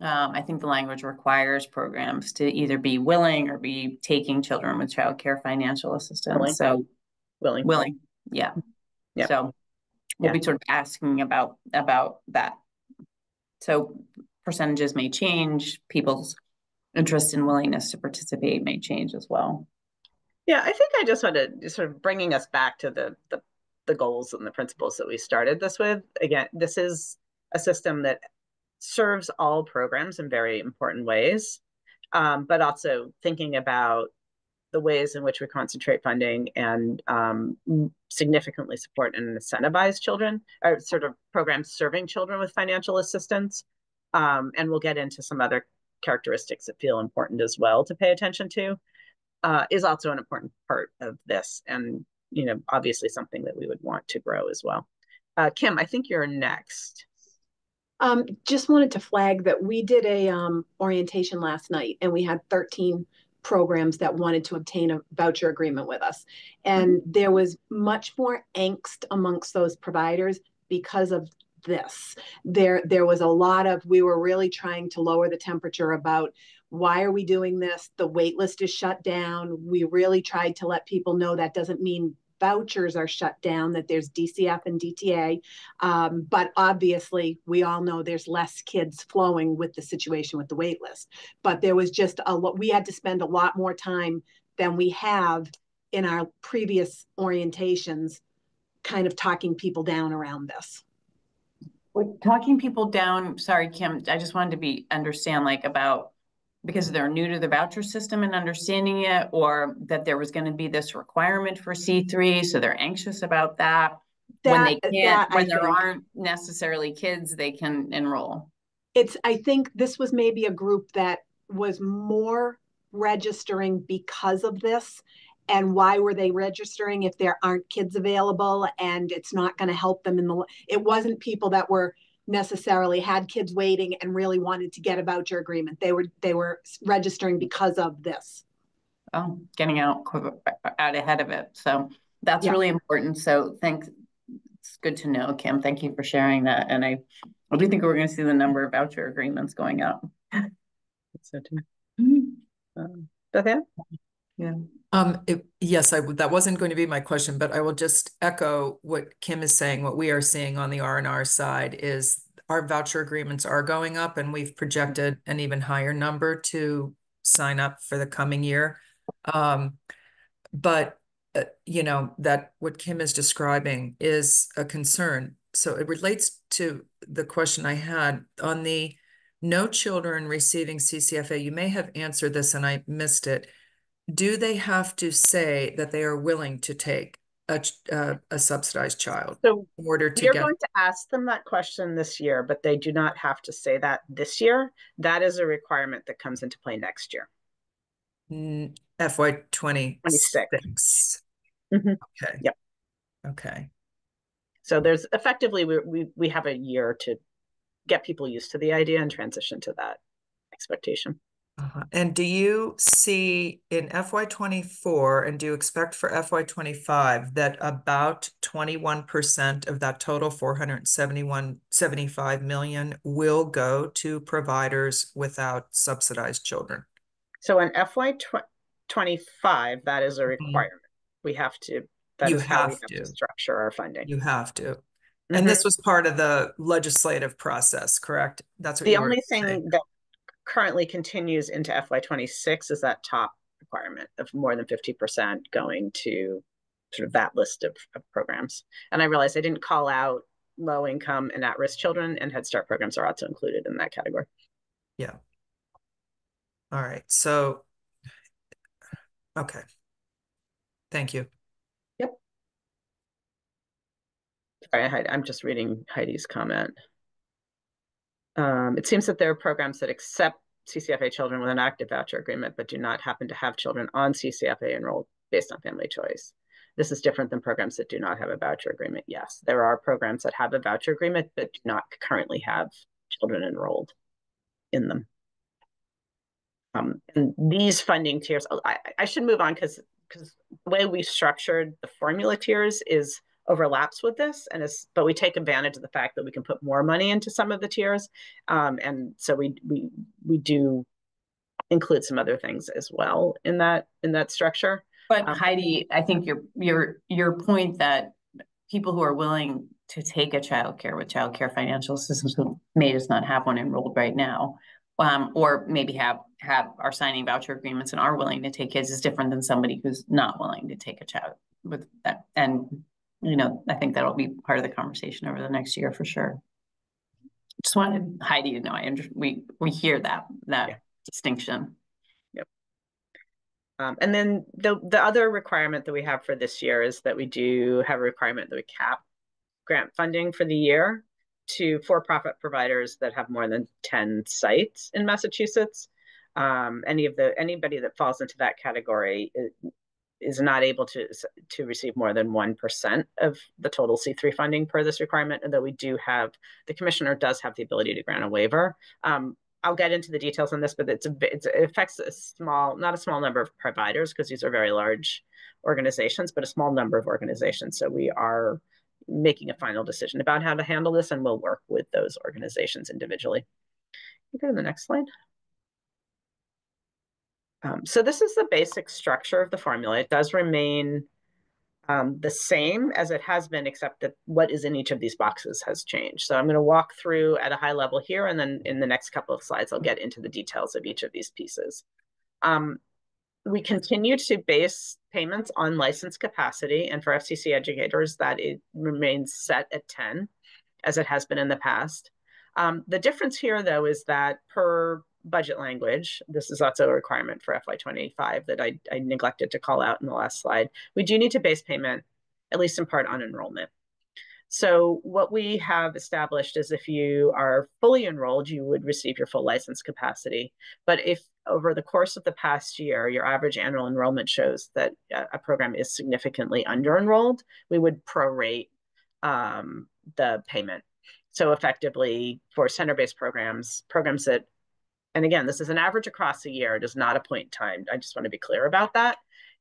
[SPEAKER 24] I think the language requires programs to either be willing or be taking children with child care financial assistance. So willing. Yeah. So we'll be sort of asking about that. So percentages may change, people's interest and willingness to participate may change as well.
[SPEAKER 2] Yeah, I think I just want to sort of bringing us back to the goals and the principles that we started this with. Again, this is a system that serves all programs in very important ways, but also thinking about the ways in which we concentrate funding and significantly support and incentivize children, or sort of programs serving children with financial assistance. And we'll get into some other characteristics that feel important as well to pay attention to, is also an important part of this. And obviously something that we would want to grow as well. Kim, I think you're next.
[SPEAKER 20] Just wanted to flag that we did a orientation last night, and we had 13 programs that wanted to obtain a voucher agreement with us. And there was much more angst amongst those providers because of this. There was a lot of, we were really trying to lower the temperature about, why are we doing this? The wait list is shut down. We really tried to let people know that doesn't mean vouchers are shut down, that there's DCF and DTA. But obviously, we all know there's less kids flowing with the situation with the wait list. But there was just a lot, we had to spend a lot more time than we have in our previous orientations, kind of talking people down around this.
[SPEAKER 24] Talking people down, sorry, Kim, I just wanted to understand like about because they're new to the voucher system and understanding it, or that there was going to be this requirement for C3, so they're anxious about that. When they can't, when there aren't necessarily kids, they can enroll.
[SPEAKER 20] I think this was maybe a group that was more registering because of this. And why were they registering if there aren't kids available and it's not going to help them it wasn't people that were necessarily had kids waiting and really wanted to get a voucher agreement. They were registering because of this.
[SPEAKER 24] Oh, getting out ahead of it. So that's really important. So thanks. It's good to know, Kim. Thank you for sharing that. And I do think we're going to see the number of voucher agreements going up.
[SPEAKER 2] So Beth-Ann? Yeah.
[SPEAKER 17] Yes, that wasn't going to be my question, but I will just echo what Kim is saying. What we are seeing on the R&R side is our voucher agreements are going up, and we've projected an even higher number to sign up for the coming year. But you know, that what Kim is describing is a concern. So it relates to the question I had on the no children receiving CCFA. You may have answered this and I missed it. Do they have to say that they are willing to take a subsidized child in order to
[SPEAKER 2] We're going to ask them that question this year, but they do not have to say that this year. That is a requirement that comes into play next year.
[SPEAKER 17] FY 26. Okay.
[SPEAKER 2] Yep.
[SPEAKER 17] Okay.
[SPEAKER 2] So there's effectively, we have a year to get people used to the idea and transition to that expectation.
[SPEAKER 17] And do you see in FY 24 and do you expect for FY 25 that about 21% of that total 475 million will go to providers without subsidized children?
[SPEAKER 2] So in FY 25, that is a requirement. We have to, that is how we have to structure our funding.
[SPEAKER 17] You have to. And this was part of the legislative process, correct? That's what
[SPEAKER 2] the only thing that currently continues into FY 26 is that top requirement of more than 50% going to sort of that list of programs. And I realized I didn't call out low income and at-risk children, and Head Start programs are also included in that category.
[SPEAKER 17] Yeah. All right. So, okay. Thank you.
[SPEAKER 2] Yep. Sorry, I'm just reading Heidi's comment. It seems that there are programs that accept CCFA children with an active voucher agreement, but do not happen to have children on CCFA enrolled based on family choice. This is different than programs that do not have a voucher agreement. Yes, there are programs that have a voucher agreement, but do not currently have children enrolled in them. And these funding tiers, I should move on because the way we structured the formula tiers is overlaps with this, but we take advantage of the fact that we can put more money into some of the tiers, and so we do include some other things as well in that structure.
[SPEAKER 24] But Heidi, I think your point that people who are willing to take a childcare with childcare financial systems who may just not have one enrolled right now, or maybe are signing voucher agreements and are willing to take kids is different than somebody who's not willing to take a child with that. And you know, I think that'll be part of the conversation over the next year for sure. Just wanted Heidi to know we hear that distinction.
[SPEAKER 2] Yep. And then the other requirement that we have for this year is that we do have a requirement that we cap grant funding for the year to for-profit providers that have more than 10 sites in Massachusetts. Anybody that falls into that category is not able to receive more than 1% of the total C3 funding per this requirement, and that we do have, the commissioner does have the ability to grant a waiver. I'll get into the details on this, but it affects not a small number of providers because these are very large organizations, but a small number of organizations. So we are making a final decision about how to handle this, and we'll work with those organizations individually. You go to the next slide. So this is the basic structure of the formula. It does remain the same as it has been, except that what is in each of these boxes has changed. So I'm going to walk through at a high level here, and then in the next couple of slides, I'll get into the details of each of these pieces. We continue to base payments on license capacity, and for FCC educators, that it remains set at 10, as it has been in the past. The difference here, though, is that per budget language. This is also a requirement for FY25 that I neglected to call out in the last slide. We do need to base payment, at least in part, on enrollment. So what we have established is if you are fully enrolled, you would receive your full license capacity. But if over the course of the past year, your average annual enrollment shows that a program is significantly under-enrolled, we would prorate the payment. So effectively, for center-based programs that, and again, this is an average across the year, it is not a point in time. I just want to be clear about that.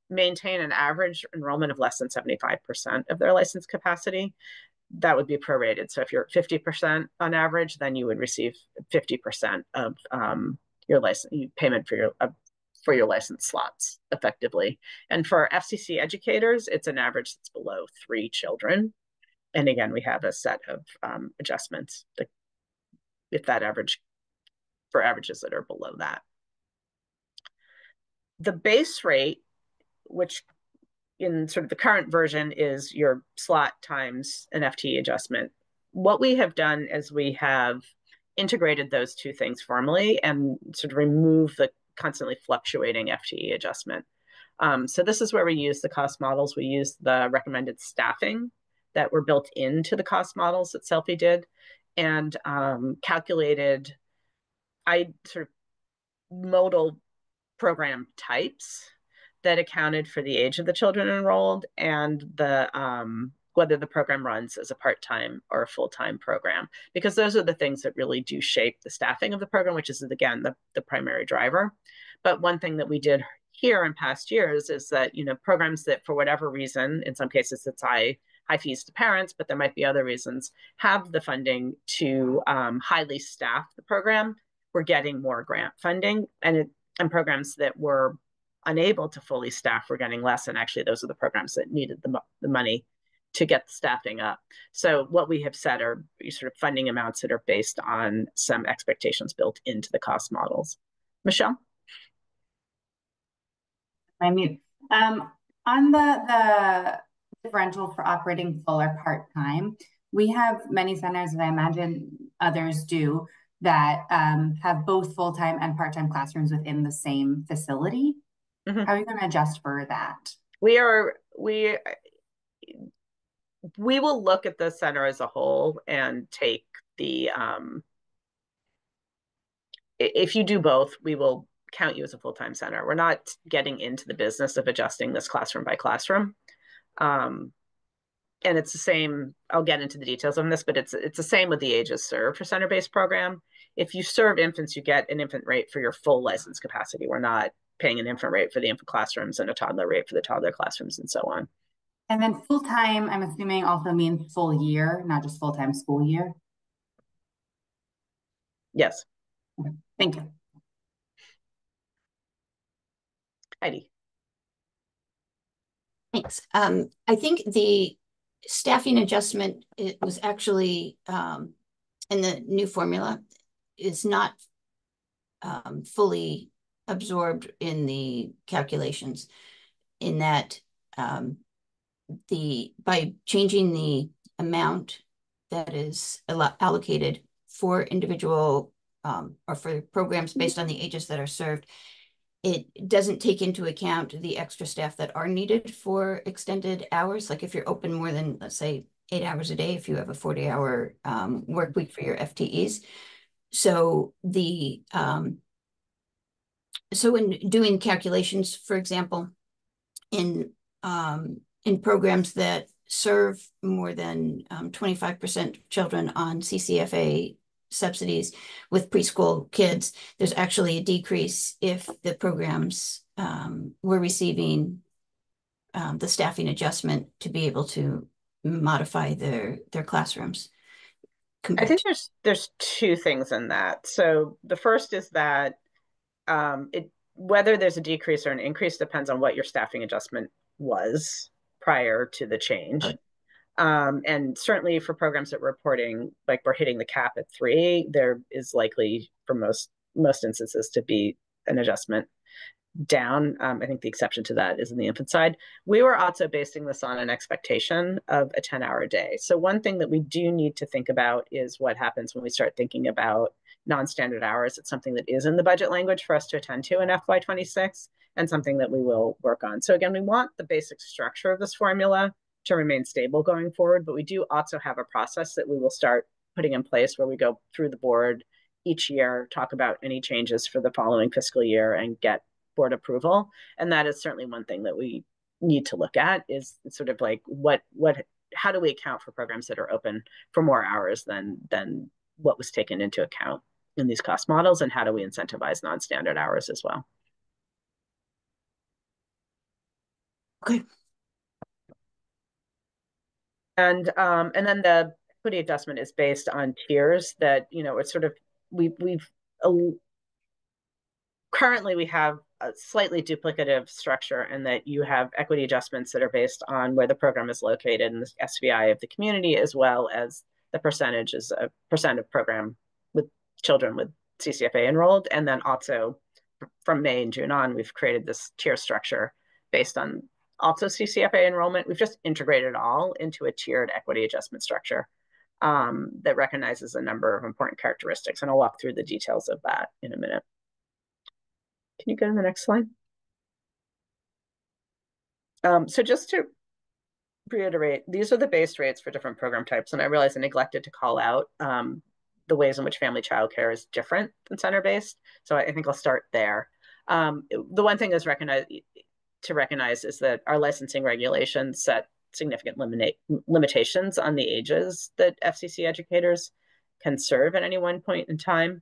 [SPEAKER 2] Maintain an average enrollment of less than 75% of their license capacity. That would be prorated. So if you're at 50% on average, then you would receive 50% of your license payment for your license slots effectively. And for FCC educators, it's an average that's below 3 children. And again, we have a set of adjustments if that average, for averages that are below that. The base rate, which in sort of the current version is your slot times an FTE adjustment. What we have done is we have integrated those two things formally and sort of remove the constantly fluctuating FTE adjustment. So this is where we use the cost models. We use the recommended staffing that were built into the cost models that Selfie did, and calculated sort of modal program types that accounted for the age of the children enrolled and the whether the program runs as a part-time or a full-time program, because those are the things that really do shape the staffing of the program, which is, again, the primary driver. But one thing that we did here in past years is that, you know, programs that for whatever reason, in some cases it's high fees to parents, but there might be other reasons, have the funding to highly staff the program, we're getting more grant funding, and programs that were unable to fully staff were getting less, and actually those are the programs that needed the money to get the staffing up. So what we have set are sort of funding amounts that are based on some expectations built into the cost models. Michelle?
[SPEAKER 18] I mean, on the differential for operating full or part-time, we have many centers, and I imagine others do, that have both full-time and part-time classrooms within the same facility. Mm-hmm. How are you going to adjust for that?
[SPEAKER 2] We will look at the center as a whole and take the, if you do both, we will count you as a full-time center. We're not getting into the business of adjusting this classroom by classroom. And it's the same, I'll get into the details on this, but it's the same with the ages served for center-based program. If you serve infants, you get an infant rate for your full license capacity. We're not paying an infant rate for the infant classrooms and a toddler rate for the toddler classrooms and so on.
[SPEAKER 18] And then full-time, I'm assuming, also means full year, not just full-time school year?
[SPEAKER 2] Yes.
[SPEAKER 18] Okay. Thank you.
[SPEAKER 2] Heidi.
[SPEAKER 19] Thanks. I think the staffing adjustment, it was actually in the new formula, is not fully absorbed in the calculations, in that by changing the amount that is allocated for individual or for programs based on the ages that are served, it doesn't take into account the extra staff that are needed for extended hours. Like if you're open more than, let's say, 8 hours a day, if you have a 40-hour work week for your FTEs. So so in doing calculations, for example, in programs that serve more than 25% children on CCFA subsidies with preschool kids, there's actually a decrease if the programs were receiving the staffing adjustment to be able to modify their classrooms.
[SPEAKER 2] I think there's two things in that. So the first is that whether there's a decrease or an increase depends on what your staffing adjustment was prior to the change. And certainly for programs that we're reporting, like we're hitting the cap at 3, there is likely for most instances to be an adjustment. down. I think the exception to that is in the infant side. We were also basing this on an expectation of a 10-hour day. So one thing that we do need to think about is what happens when we start thinking about non-standard hours. It's something that is in the budget language for us to attend to in FY26 and something that we will work on. So again, we want the basic structure of this formula to remain stable going forward, but we do also have a process that we will start putting in place where we go through the board each year, talk about any changes for the following fiscal year and get board approval. And that is certainly one thing that we need to look at, is sort of like how do we account for programs that are open for more hours than what was taken into account in these cost models, and how do we incentivize non-standard hours as well? Okay. And then the equity adjustment is based on tiers that, it's sort of, currently we have a slightly duplicative structure, and that you have equity adjustments that are based on where the program is located and the SVI of the community, as well as the percentage is a percent of program with children with CCFA enrolled. And then also from May and June on, we've created this tier structure based on also CCFA enrollment. We've just integrated it all into a tiered equity adjustment structure that recognizes a number of important characteristics. And I'll walk through the details of that in a minute. Can you go to the next slide? So just to reiterate, these are the base rates for different program types. And I realize I neglected to call out the ways in which family childcare is different than center-based. So I think I'll start there. The one thing is to recognize is that our licensing regulations set significant limitations on the ages that FCC educators can serve at any one point in time.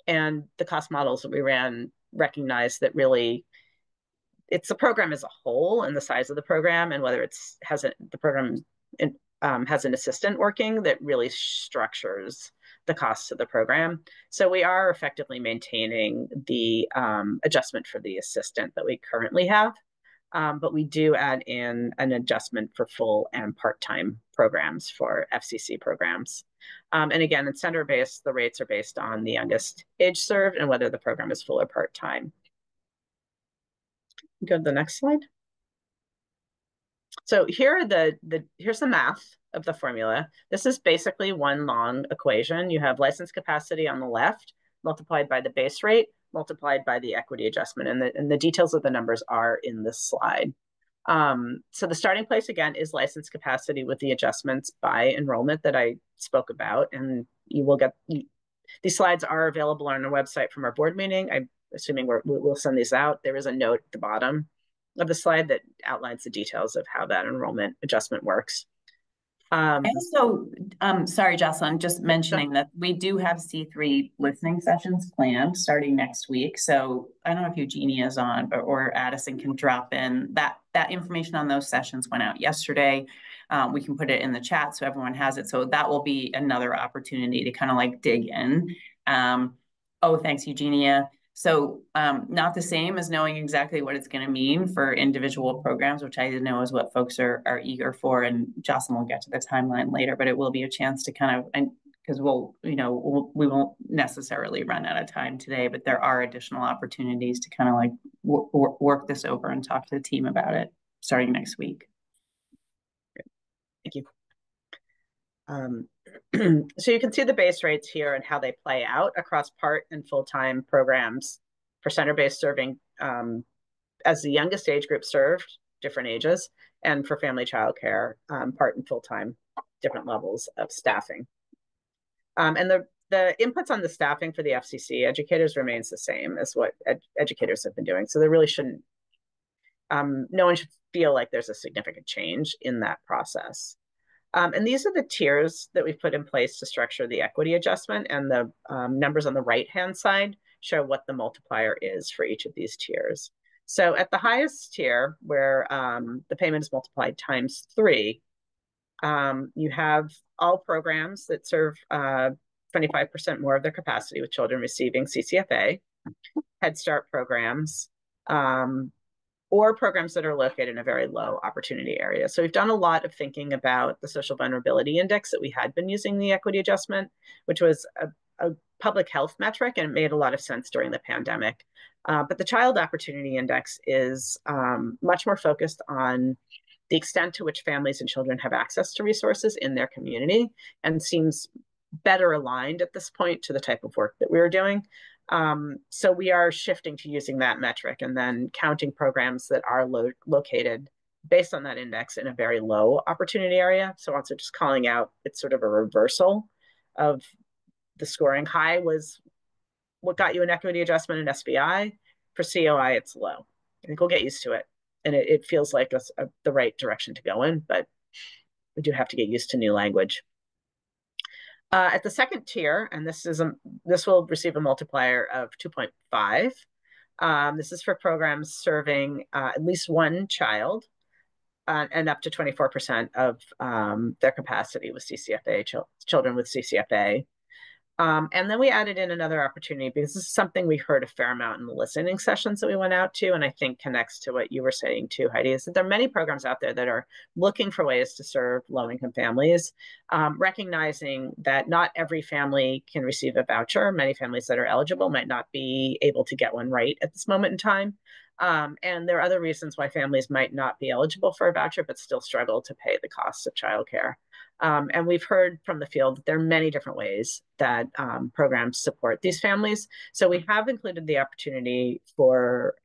[SPEAKER 2] And the cost models that we ran recognize that really it's the program as a whole and the size of the program, and whether the program has an assistant working that really structures the costs of the program. So we are effectively maintaining the adjustment for the assistant that we currently have, but we do add in an adjustment for full and part-time programs for FCC programs. And again, in center-based, the rates are based on the youngest age served and whether the program is full or part-time. Go to the next slide. So here are here's the math of the formula. This is basically one long equation. You have license capacity on the left, multiplied by the base rate, multiplied by the equity adjustment. And the details of the numbers are in this slide. So the starting place, again, is license capacity with the adjustments by enrollment that I spoke about. And you will get, these slides are available on our website from our board meeting. I'm assuming we'll send these out. There is a note at the bottom of the slide that outlines the details of how that enrollment adjustment works.
[SPEAKER 24] Also, sorry, Jocelyn, just mentioning that we do have C3 listening sessions planned starting next week. So I don't know if Eugenia is on, or Addison can drop in. That information on those sessions went out yesterday. We can put it in the chat so everyone has it. So that will be another opportunity to kind of like dig in. Oh, thanks, Eugenia. So not the same as knowing exactly what it's going to mean for individual programs, which I know is what folks are eager for. And Jocelyn will get to the timeline later, but it will be a chance to kind of, and because we won't necessarily run out of time today, but there are additional opportunities to kind of like work this over and talk to the team about it starting next week.
[SPEAKER 2] Thank you. So you can see the base rates here and how they play out across part and full-time programs for center-based serving as the youngest age group served, different ages, and for family childcare, part and full-time, different levels of staffing. And the inputs on the staffing for the FCC educators remains the same as what educators have been doing. So there really shouldn't, no one should feel like there's a significant change in that process. And these are the tiers that we've put in place to structure the equity adjustment, and the numbers on the right-hand side show what the multiplier is for each of these tiers. So at the highest tier, where the payment is multiplied times 3, you have all programs that serve 25% more of their capacity with children receiving CCFA, Head Start programs, or programs that are located in a very low opportunity area. So we've done a lot of thinking about the social vulnerability index that we had been using the equity adjustment, which was a public health metric, and it made a lot of sense during the pandemic. But the Child Opportunity Index is much more focused on the extent to which families and children have access to resources in their community, and seems better aligned at this point to the type of work that we were doing. So we are shifting to using that metric and then counting programs that are located based on that index in a very low opportunity area. So also just calling out, it's sort of a reversal of the scoring. High was what got you an equity adjustment in SBI. For COI, it's low. I think we'll get used to it. And it feels like the right direction to go in, but we do have to get used to new language. At the second tier, and this will receive a multiplier of 2.5. This is for programs serving at least one child and up to 24% of their capacity with CCFA, children with CCFA. And then we added in another opportunity because this is something we heard a fair amount in the listening sessions that we went out to, and I think connects to what you were saying too, Heidi, is that there are many programs out there that are looking for ways to serve low-income families, recognizing that not every family can receive a voucher. Many families that are eligible might not be able to get one right at this moment in time. And there are other reasons why families might not be eligible for a voucher, but still struggle to pay the costs of childcare. And we've heard from the field that there are many different ways that programs support these families. So we have included the opportunity for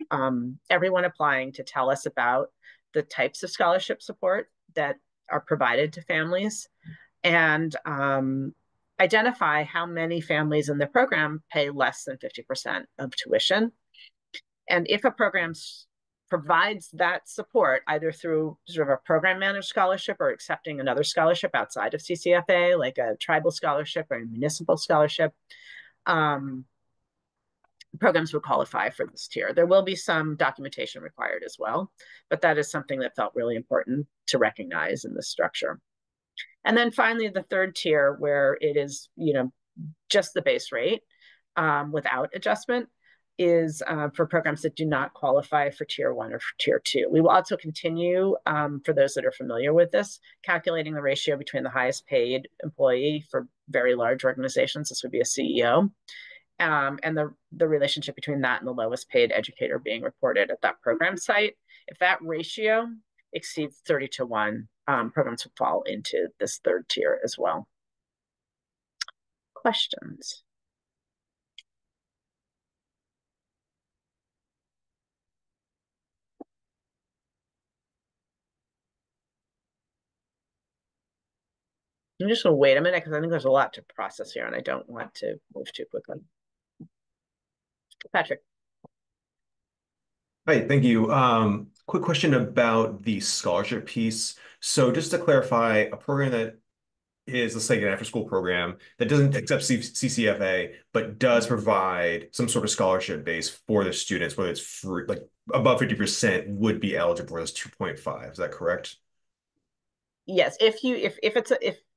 [SPEAKER 2] everyone applying to tell us about the types of scholarship support that are provided to families, and identify how many families in the program pay less than 50% of tuition. And if a program provides that support, either through sort of a program managed scholarship or accepting another scholarship outside of CCFA, like a tribal scholarship or a municipal scholarship, programs would qualify for this tier. There will be some documentation required as well, but that is something that felt really important to recognize in this structure. And then finally, the third tier, where it is, just the base rate without adjustment, is for programs that do not qualify for tier 1 or for tier 2. We will also continue, for those that are familiar with this, calculating the ratio between the highest paid employee for very large organizations. This would be a CEO, and the relationship between that and the lowest paid educator being reported at that program site. If that ratio exceeds 30-to-1, programs would fall into this third tier as well. Questions? I'm just going to wait a minute because I think there's a lot to process here and I don't want to move too quickly. Patrick.
[SPEAKER 3] Hi, thank you. Quick question about the scholarship piece. So just to clarify, a program that is, let's say, an after-school program that doesn't accept CCFA, but does provide some sort of scholarship base for the students, whether it's free, like above 50% would be eligible for those 2.5. Is that correct?
[SPEAKER 2] Yes, if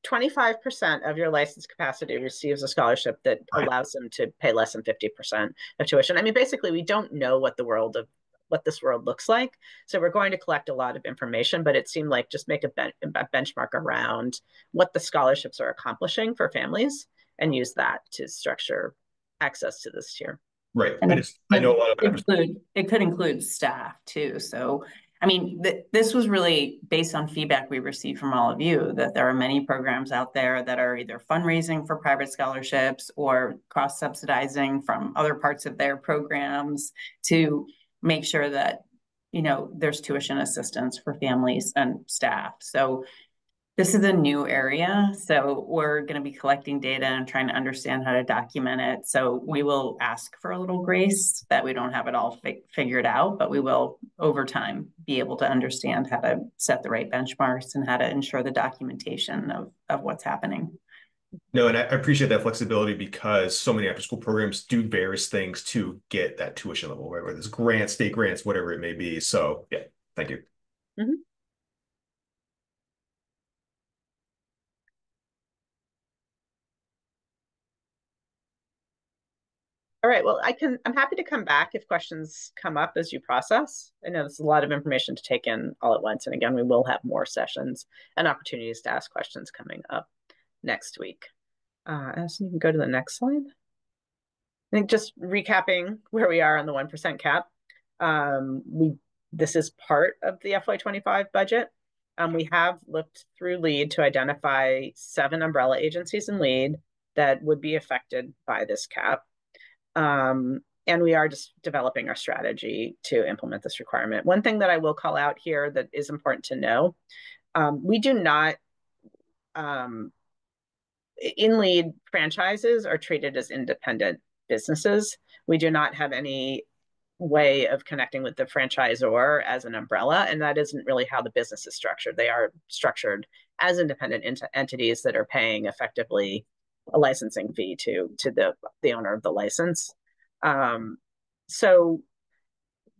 [SPEAKER 2] 25% of your licensed capacity receives a scholarship that allows them to pay less than 50% of tuition. I mean, basically, we don't know what this world looks like. So we're going to collect a lot of information, but it seemed like just make a benchmark around what the scholarships are accomplishing for families and use that to structure access to this tier.
[SPEAKER 3] Right.
[SPEAKER 24] And I know a lot of it could include staff too. So I mean, this was really based on feedback we received from all of you, that there are many programs out there that are either fundraising for private scholarships or cross-subsidizing from other parts of their programs to make sure that, there's tuition assistance for families and staff. So this is a new area. So we're going to be collecting data and trying to understand how to document it. So we will ask for a little grace that we don't have it all figured out, but we will over time be able to understand how to set the right benchmarks and how to ensure the documentation of what's happening.
[SPEAKER 3] No, and I appreciate that flexibility because so many after-school programs do various things to get that tuition level, right? Whether it's grants, state grants, whatever it may be. So yeah, thank you.
[SPEAKER 2] Mm-hmm. All right, well, I'm happy to come back if questions come up as you process. I know there's a lot of information to take in all at once. And again, we will have more sessions and opportunities to ask questions coming up next week. So you can go to the next slide. think just recapping where we are on the 1% cap. This is part of the FY25 budget. We have looked through LEAD to identify 7 umbrella agencies in LEAD that would be affected by this cap. And we are just developing our strategy to implement this requirement. One thing that I will call out here that is important to know, we do not, in LEAD, franchises are treated as independent businesses. We do not have any way of connecting with the franchisor as an umbrella, and that isn't really how the business is structured. They are structured as independent entities that are paying effectively a licensing fee to the owner of the license. So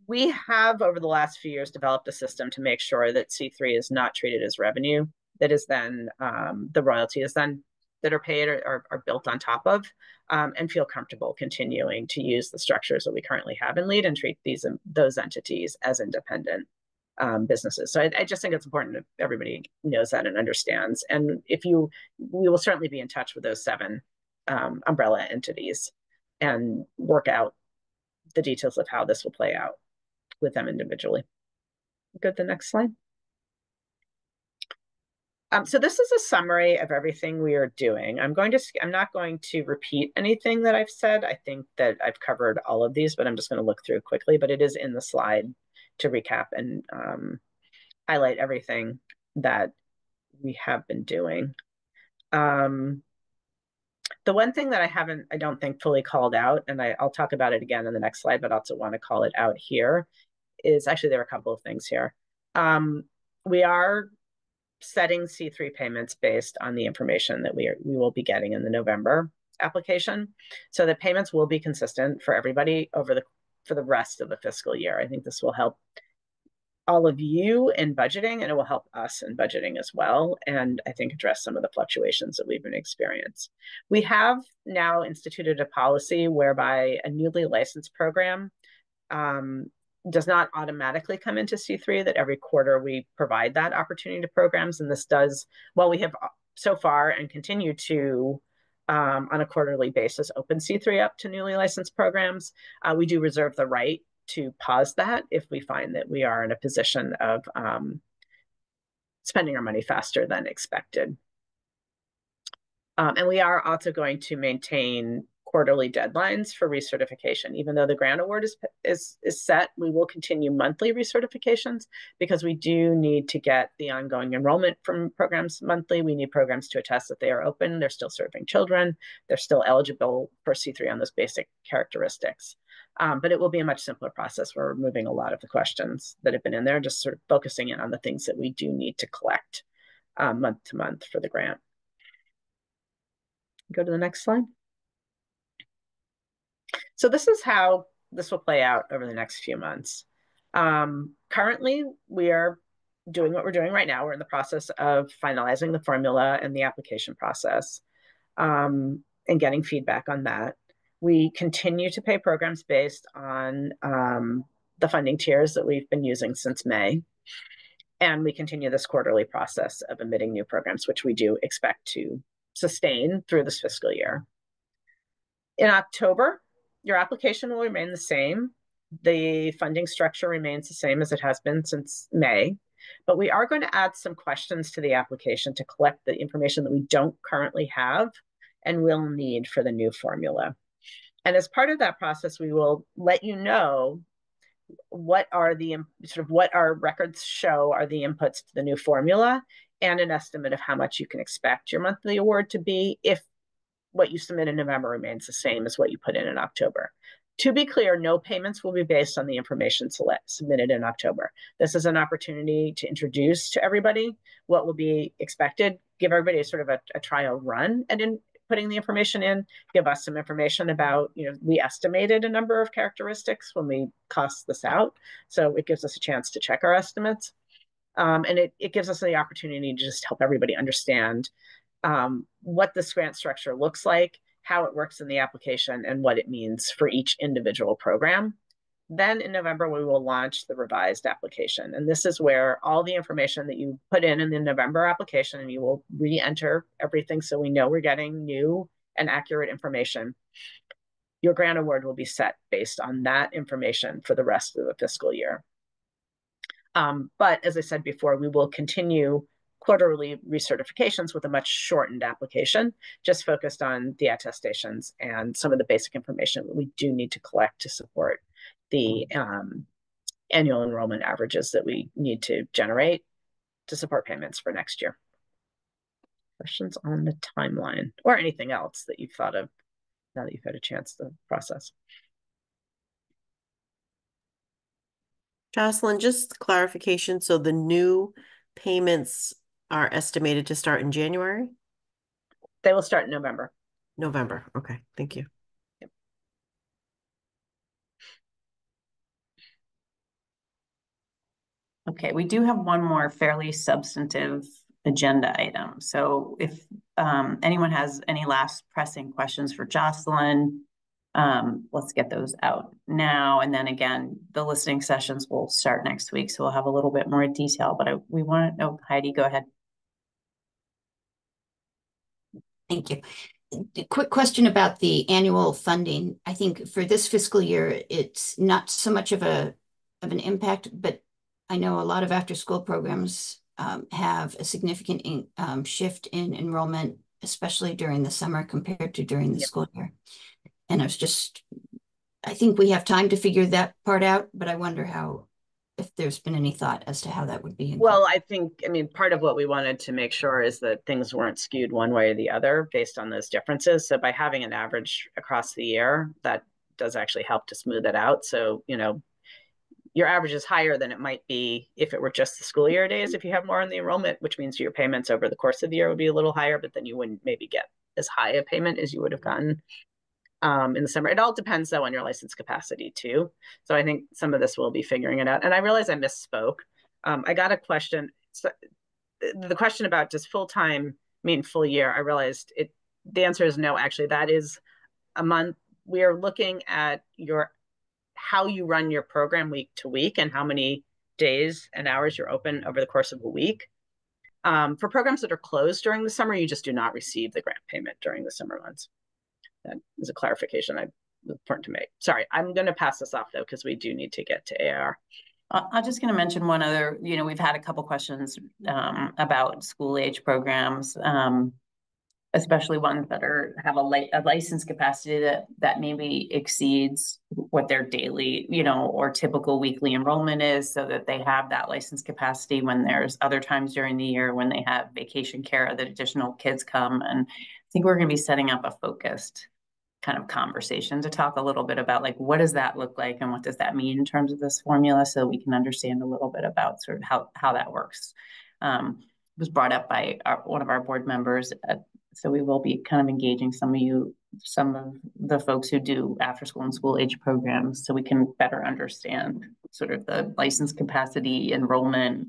[SPEAKER 2] we have, over the last few years, developed a system to make sure that C3 is not treated as revenue, that is then, the royalty is then, that are paid are built on top of, and feel comfortable continuing to use the structures that we currently have in LEAD and treat those entities as independent businesses. So I just think it's important that everybody knows that and understands. And we will certainly be in touch with those 7 umbrella entities and work out the details of how this will play out with them individually. Go to the next slide. So this is a summary of everything we are doing. I'm not going to repeat anything that I've said. I think that I've covered all of these, but I'm just going to look through quickly, but it is in the slide to recap and highlight everything that we have been doing. The one thing that I don't think fully called out, and I'll talk about it again in the next slide, but I also want to call it out here, is actually there are a couple of things here. We are setting C3 payments based on the information that we will be getting in the November application. So the payments will be consistent for everybody for the rest of the fiscal year. I think this will help all of you in budgeting, and it will help us in budgeting as well, and I think address some of the fluctuations that we've been experiencing. We have now instituted a policy whereby a newly licensed program does not automatically come into C3, that every quarter we provide that opportunity to programs. And this does, well, we have so far and continue to, on a quarterly basis, open C3 up to newly licensed programs. We do reserve the right to pause that if we find that we are in a position of spending our money faster than expected. And we are also going to maintain quarterly deadlines for recertification. Even though the grant award is set, we will continue monthly recertifications because we do need to get the ongoing enrollment from programs monthly. We need programs to attest that they are open, they're still serving children, they're still eligible for C3 on those basic characteristics. But it will be a much simpler process. We're removing a lot of the questions that have been in there, just sort of focusing in on the things that we do need to collect month to month for the grant. Go to the next slide. So this is how this will play out over the next few months. Currently, we are doing what we're doing right now. We're in the process of finalizing the formula and the application process and getting feedback on that. We continue to pay programs based on the funding tiers that we've been using since May. And we continue this quarterly process of admitting new programs, which we do expect to sustain through this fiscal year. In October, your application will remain the same. The funding structure remains the same as it has been since May, but we are going to add some questions to the application to collect the information that we don't currently have and will need for the new formula. And as part of that process, we will let you know what are the what our records show are the inputs to the new formula and an estimate of how much you can expect your monthly award to be if what you submit in November remains the same as what you put in October. To be clear, no payments will be based on the information submitted in October. This is an opportunity to introduce to everybody what will be expected, give everybody a trial run and in putting the information in, give us some information about, we estimated a number of characteristics when we cost this out. So it gives us a chance to check our estimates. And it gives us the opportunity to just help everybody understand what this grant structure looks like, how it works in the application, and what it means for each individual program. Then in November, we will launch the revised application. And this is where all the information that you put in the November application, and you will re-enter everything so we know we're getting new and accurate information. your grant award will be set based on that information for the rest of the fiscal year. But as I said before, we will continue quarterly recertifications with a much shortened application, just focused on the attestations and some of the basic information that we do need to collect to support the annual enrollment averages that we need to generate to support payments for next year. Questions on the timeline or anything else that you've thought of now that you've had a chance to process?
[SPEAKER 14] Jocelyn, just clarification. So the new payments are estimated to start in January?
[SPEAKER 2] They will start in November.
[SPEAKER 14] November. Okay. Thank you.
[SPEAKER 2] Yep.
[SPEAKER 24] Okay, we do have one more fairly substantive agenda item. So if anyone has any last pressing questions for Jocelyn, let's get those out now. And then again, the listening sessions will start next week. So we'll have a little bit more detail, but we want to know, Heidi, go ahead.
[SPEAKER 19] Thank you. A quick question about the annual funding. I think for this fiscal year, it's not so much of an impact, but I know a lot of after-school programs have a significant shift in enrollment, especially during the summer compared to during the school year. And I think we have time to figure that part out, but I wonder if there's been any thought as to how that would be.
[SPEAKER 2] Well, I mean, part of what we wanted to make sure is that things weren't skewed one way or the other based on those differences. So by having an average across the year, that does actually help to smooth it out. So, your average is higher than it might be if it were just the school year days. If you have more in the enrollment, which means your payments over the course of the year would be a little higher, but then you wouldn't maybe get as high a payment as you would have gotten in the summer. It all depends though on your license capacity too. So I think some of this will be figuring it out. And I realize I misspoke. I got a question. So the question about does full-time mean full year? I realized the answer is no, actually. That is a month. We are looking at how you run your program week to week and how many days and hours you're open over the course of a week. For programs that are closed during the summer, you just do not receive the grant payment during the summer months. That is a clarification I was important to make. Sorry, I'm going to pass this off though, because we do need to get to AR.
[SPEAKER 24] I'm just going to mention one other, we've had a couple questions about school age programs, especially ones that have a license capacity that maybe exceeds what their daily, or typical weekly enrollment is, so that they have that license capacity when there's other times during the year when they have vacation care that additional kids come. And I think we're going to be setting up a focused kind of conversation to talk a little bit about like, what does that look like and what does that mean in terms of this formula, so we can understand a little bit about sort of how that works. It was brought up by one of our board members. So we will be kind of engaging some of the folks who do after school and school age programs, so we can better understand sort of the license capacity enrollment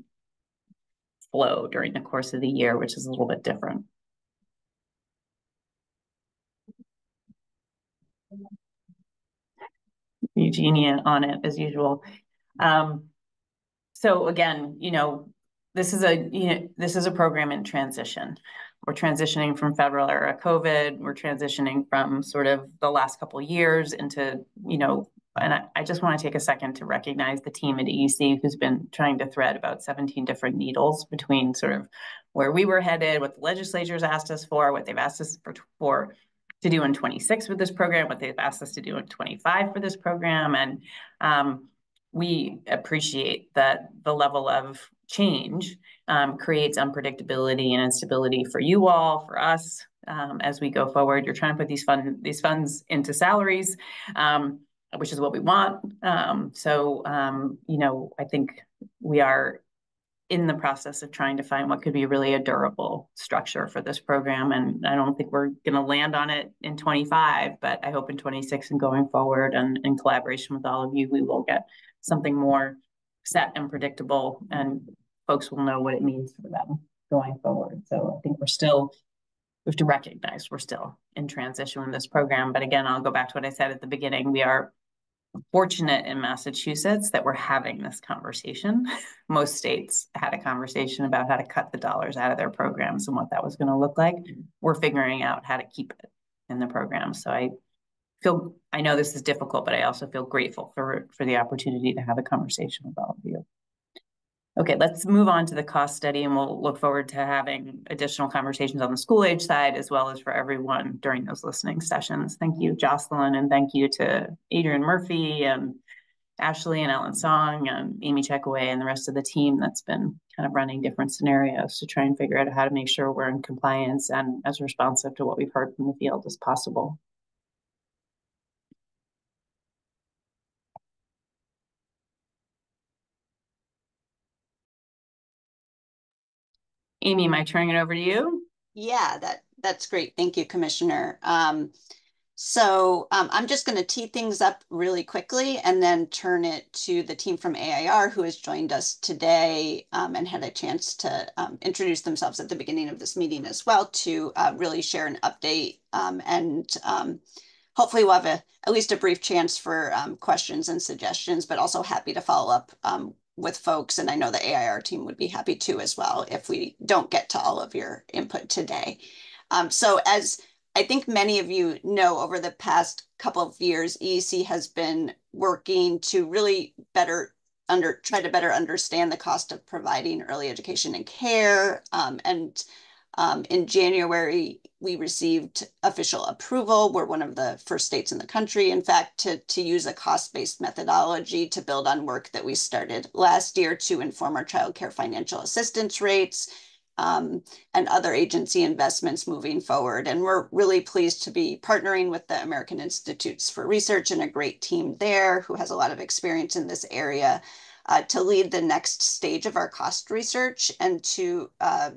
[SPEAKER 24] flow during the course of the year, which is a little bit different. Eugenia on it as usual. So again, this is a program in transition. We're transitioning from federal era COVID. We're transitioning from sort of the last couple of years into, and I just want to take a second to recognize the team at EEC who's been trying to thread about 17 different needles between sort of where we were headed, what the legislatures asked us for, what they've asked us for to do in 26 with this program, what they've asked us to do in 25 for this program. And we appreciate that the level of change creates unpredictability and instability for you all, for us, as we go forward. You're trying to put these funds into salaries, which is what we want. I think we are in the process of trying to find what could be really a durable structure for this program. And I don't think we're going to land on it in 25, but I hope in 26 and going forward, and in collaboration with all of you, we will get something more set and predictable, and folks will know what it means for them going forward. So I think we have to recognize we're still in transition with this program. But again, I'll go back to what I said at the beginning. We are fortunate in Massachusetts that we're having this conversation. Most states had a conversation about how to cut the dollars out of their programs and what that was going to look like. We're figuring out how to keep it in the program. So I know this is difficult, but I also feel grateful for the opportunity to have a conversation with all of you. Okay, let's move on to the cost study, and we'll look forward to having additional conversations on the school age side, as well as for everyone during those listening sessions. Thank you, Jocelyn, and thank you to Adrian Murphy and Ashley and Ellen Song and Amy Checkaway and the rest of the team that's been kind of running different scenarios to try and figure out how to make sure we're in compliance and as responsive to what we've heard from the field as possible. Amy, am I turning it over to you?
[SPEAKER 12] Yeah, that's great. Thank you, Commissioner. I'm just going to tee things up really quickly and then turn it to the team from AIR who has joined us today and had a chance to introduce themselves at the beginning of this meeting as well to really share an update and hopefully we'll have at least a brief chance for questions and suggestions, but also happy to follow up with folks. And I know the AIR team would be happy to as well if we don't get to all of your input today. So as I think many of you know, over the past couple of years, EEC has been working to really try to better understand the cost of providing early education and care. In January, we received official approval. We're one of the first states in the country, in fact, to use a cost-based methodology to build on work that we started last year to inform our child care financial assistance rates and other agency investments moving forward. And we're really pleased to be partnering with the American Institutes for Research and a great team there who has a lot of experience in this area to lead the next stage of our cost research and to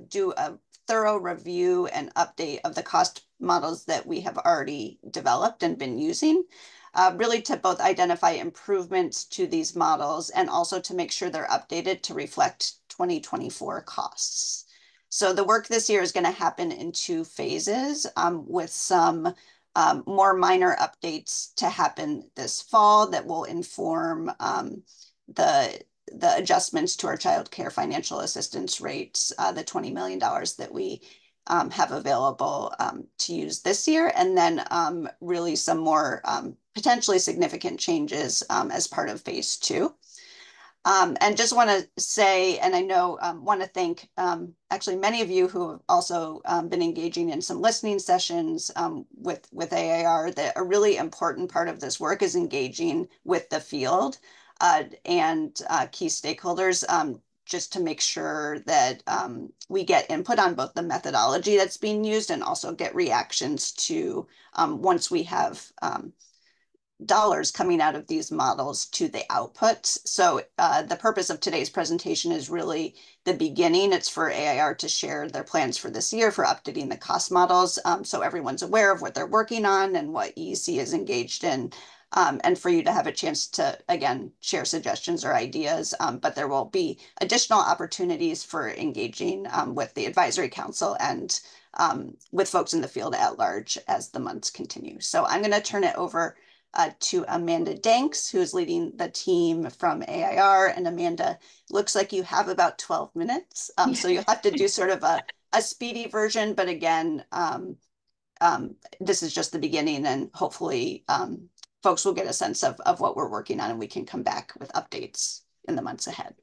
[SPEAKER 12] do a thorough review and update of the cost models that we have already developed and been using, really to both identify improvements to these models and also to make sure they're updated to reflect 2024 costs. So the work this year is going to happen in 2 phases with some more minor updates to happen this fall that will inform the adjustments to our child care financial assistance rates, the $20 million that we have available to use this year, and then really some more potentially significant changes as part of phase 2. And just want to say, and I know want to thank actually many of you who have also been engaging in some listening sessions with AIR, that a really important part of this work is engaging with the field and key stakeholders just to make sure that we get input on both the methodology that's being used and also get reactions to once we have dollars coming out of these models to the outputs. So the purpose of today's presentation is really the beginning. It's for AIR to share their plans for this year for updating the cost models so everyone's aware of what they're working on and what EEC is engaged in. And for you to have a chance to, again, share suggestions or ideas, but there will be additional opportunities for engaging with the Advisory Council and with folks in the field at large as the months continue. So I'm going to turn it over to Amanda Danks, who is leading the team from AIR. And Amanda, looks like you have about 12 minutes. So you'll have to do sort of a speedy version, but again, this is just the beginning and hopefully folks will get a sense of what we're working on and we can come back with updates in the months ahead.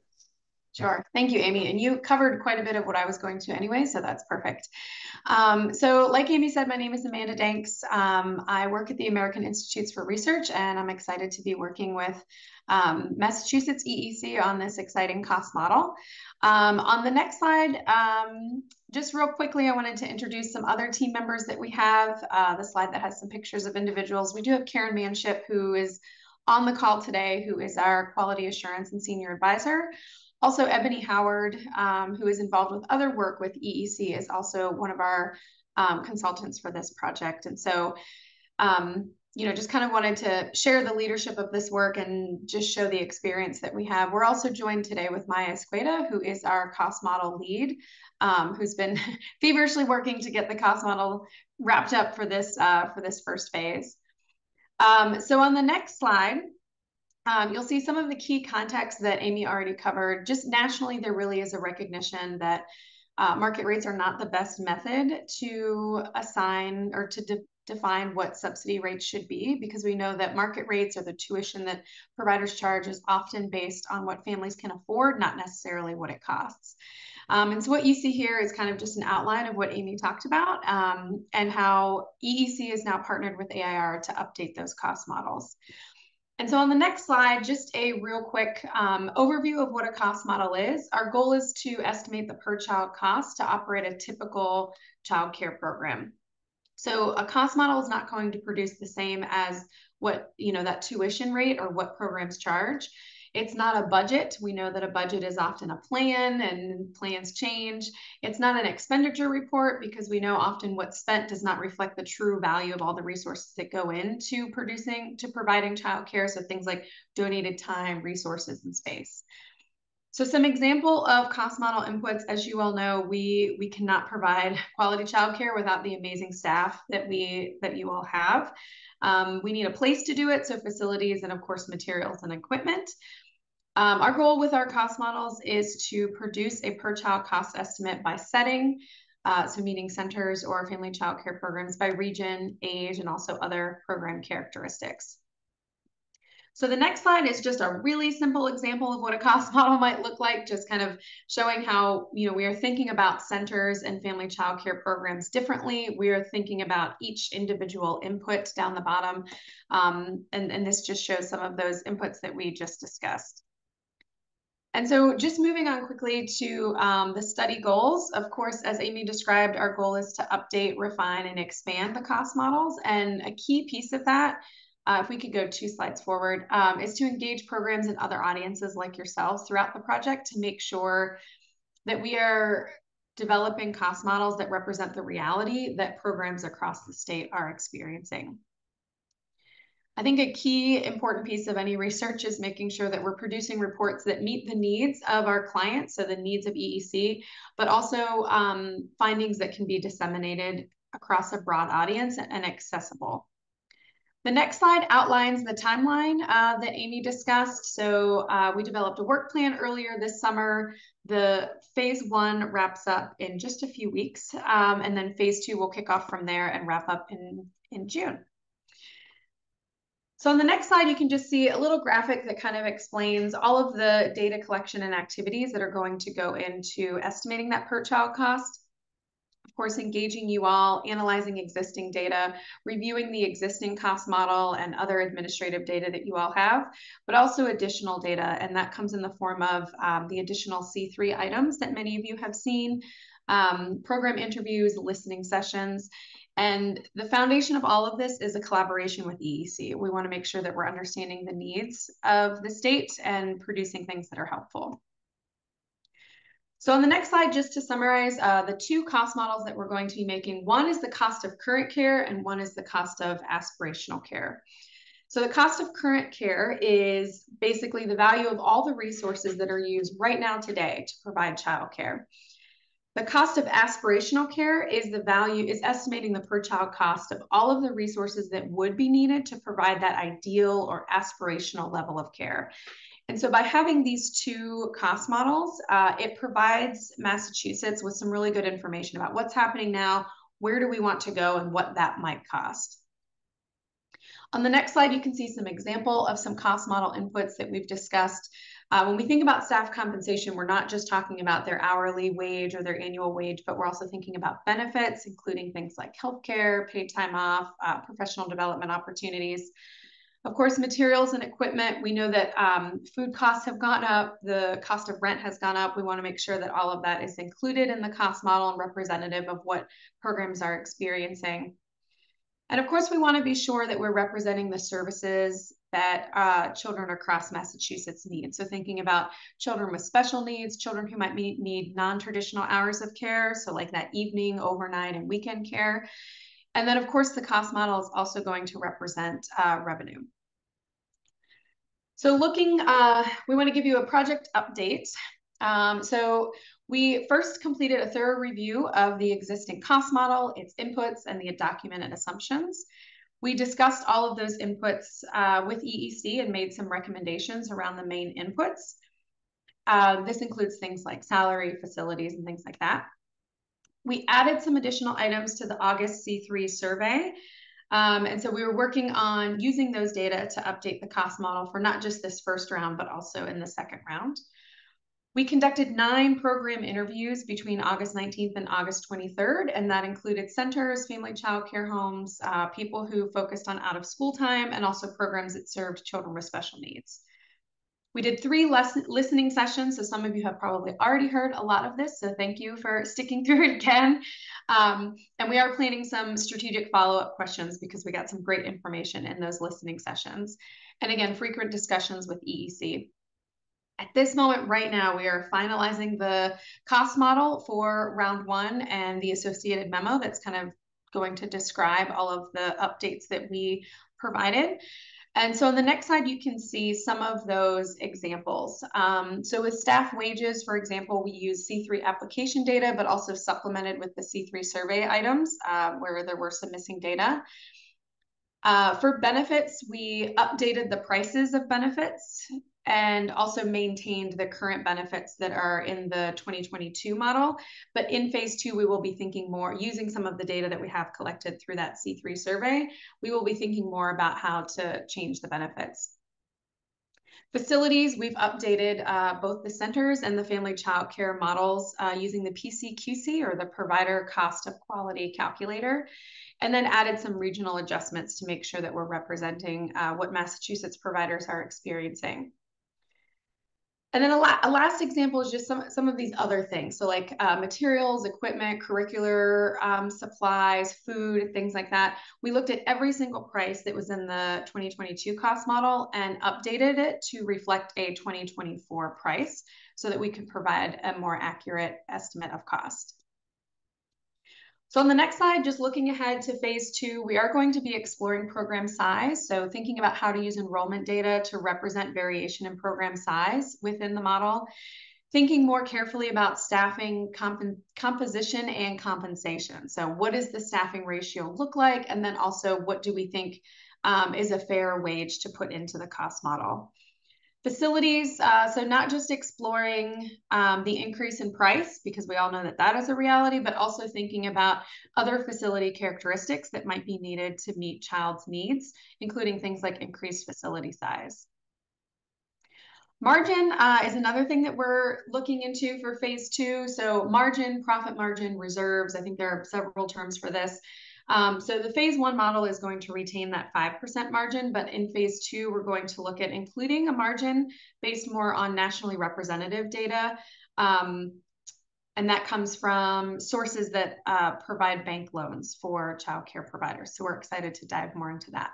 [SPEAKER 4] Sure. Thank you, Amy. And you covered quite a bit of what I was going to anyway, so that's perfect. So like Amy said, my name is Amanda Danks. I work at the American Institutes for Research, and I'm excited to be working with Massachusetts EEC on this exciting cost model. On the next slide, just real quickly, I wanted to introduce some other team members that we have. The slide that has some pictures of individuals. We do have Karen Manship, who is on the call today, who is our Quality Assurance and Senior Advisor. Also, Ebony Howard, who is involved with other work with EEC, is also one of our consultants for this project. And so, you know, just kind of wanted to share the leadership of this work and just show the experience that we have. We're also joined today with Maya Escueda, who is our cost model lead, who's been feverishly working to get the cost model wrapped up for this first phase. So on the next slide, you'll see some of the key context that Amy already covered. Just nationally, there really is a recognition that market rates are not the best method to assign or to define what subsidy rates should be, because we know that market rates or the tuition that providers charge is often based on what families can afford, not necessarily what it costs. And so what you see here is kind of just an outline of what Amy talked about, and how EEC is now partnered with AIR to update those cost models. And so on the next slide, just a real quick overview of what a cost model is. Our goal is to estimate the per child cost to operate a typical child care program. So a cost model is not going to produce the same as what, that tuition rate or what programs charge. It's not a budget. We know that a budget is often a plan and plans change. It's not an expenditure report because we know often what's spent does not reflect the true value of all the resources that go into providing childcare. So things like donated time, resources, and space. So some example of cost model inputs, as you all know, we cannot provide quality childcare without the amazing staff that you all have. We need a place to do it, so facilities and of course materials and equipment. Our goal with our cost models is to produce a per child cost estimate by setting, so meeting centers or family child care programs by region, age, and also other program characteristics. So the next slide is just a really simple example of what a cost model might look like, just kind of showing how, we are thinking about centers and family child care programs differently. We are thinking about each individual input down the bottom. And this just shows some of those inputs that we just discussed. And so just moving on quickly to the study goals. Of course, as Amy described, our goal is to update, refine, and expand the cost models. And a key piece of that, if we could go 2 slides forward, is to engage programs and other audiences like yourselves throughout the project to make sure that we are developing cost models that represent the reality that programs across the state are experiencing. I think a key important piece of any research is making sure that we're producing reports that meet the needs of our clients, so the needs of EEC, but also findings that can be disseminated across a broad audience and accessible. The next slide outlines the timeline that Amy discussed. So we developed a work plan earlier this summer. The phase 1 wraps up in just a few weeks, and then phase 2 will kick off from there and wrap up in June. So on the next slide, you can just see a little graphic that kind of explains all of the data collection and activities that are going to go into estimating that per child cost. Of course, engaging you all, analyzing existing data, reviewing the existing cost model and other administrative data that you all have, but also additional data. And that comes in the form of the additional C3 items that many of you have seen, program interviews, listening sessions. And the foundation of all of this is a collaboration with EEC. We want to make sure that we're understanding the needs of the state and producing things that are helpful. So on the next slide, just to summarize, the 2 cost models that we're going to be making, one is the cost of current care and one is the cost of aspirational care. So the cost of current care is basically the value of all the resources that are used right now today to provide childcare. The cost of aspirational care is estimating the per child cost of all of the resources that would be needed to provide that ideal or aspirational level of care. And so by having these 2 cost models, it provides Massachusetts with some really good information about what's happening now, where do we want to go, and what that might cost. On the next slide, you can see some example of some cost model inputs that we've discussed. When we think about staff compensation, we're not just talking about their hourly wage or their annual wage, but we're also thinking about benefits, including things like healthcare, paid time off, professional development opportunities. Of course, materials and equipment, we know that food costs have gone up, the cost of rent has gone up. We want to make sure that all of that is included in the cost model and representative of what programs are experiencing. And of course, we want to be sure that we're representing the services that children across Massachusetts need. So thinking about children with special needs, children who might need non-traditional hours of care, so like that evening, overnight, and weekend care. And then, of course, the cost model is also going to represent revenue. So we want to give you a project update. So we first completed a thorough review of the existing cost model, its inputs, and the documented assumptions. We discussed all of those inputs with EEC and made some recommendations around the main inputs. This includes things like salary, facilities, and things like that. We added some additional items to the August C3 survey And so we were working on using those data to update the cost model for not just this first round, but also in the second round. We conducted 9 program interviews between August 19th and August 23rd, and that included centers, family child care homes, people who focused on out of school time, and also programs that served children with special needs. We did 3 listening sessions, so some of you have probably already heard a lot of this, so thank you for sticking through it again. And we are planning some strategic follow-up questions because we got some great information in those listening sessions. And again, frequent discussions with EEC. At this moment right now, we are finalizing the cost model for round 1 and the associated memo that's kind of going to describe all of the updates that we provided. And so on the next slide, you can see some of those examples. So with staff wages, for example, we use C3 application data, but also supplemented with the C3 survey items where there were some missing data. For benefits, we updated the prices of benefits and also maintained the current benefits that are in the 2022 model. But in phase 2, we will be thinking more, using some of the data that we have collected through that C3 survey, we will be thinking more about how to change the benefits. Facilities, we've updated both the centers and the family child care models using the PCQC, or the Provider Cost of Quality Calculator, and then added some regional adjustments to make sure that we're representing what Massachusetts providers are experiencing. And then a last example is just some of these other things. So like materials, equipment, curricular supplies, food, things like that. We looked at every single price that was in the 2022 cost model and updated it to reflect a 2024 price so that we could provide a more accurate estimate of cost. So on the next slide, just looking ahead to phase 2, we are going to be exploring program size. So thinking about how to use enrollment data to represent variation in program size within the model. Thinking more carefully about staffing composition and compensation. So what does the staffing ratio look like? And then also what do we think is a fair wage to put into the cost model? Facilities, so not just exploring the increase in price, because we all know that that is a reality, but also thinking about other facility characteristics that might be needed to meet child's needs, including things like increased facility size. Margin is another thing that we're looking into for phase 2. So margin, profit margin, reserves, I think there are several terms for this. So the phase 1 model is going to retain that 5% margin, but in phase 2, we're going to look at including a margin based more on nationally representative data. And that comes from sources that provide bank loans for childcare providers. So we're excited to dive more into that.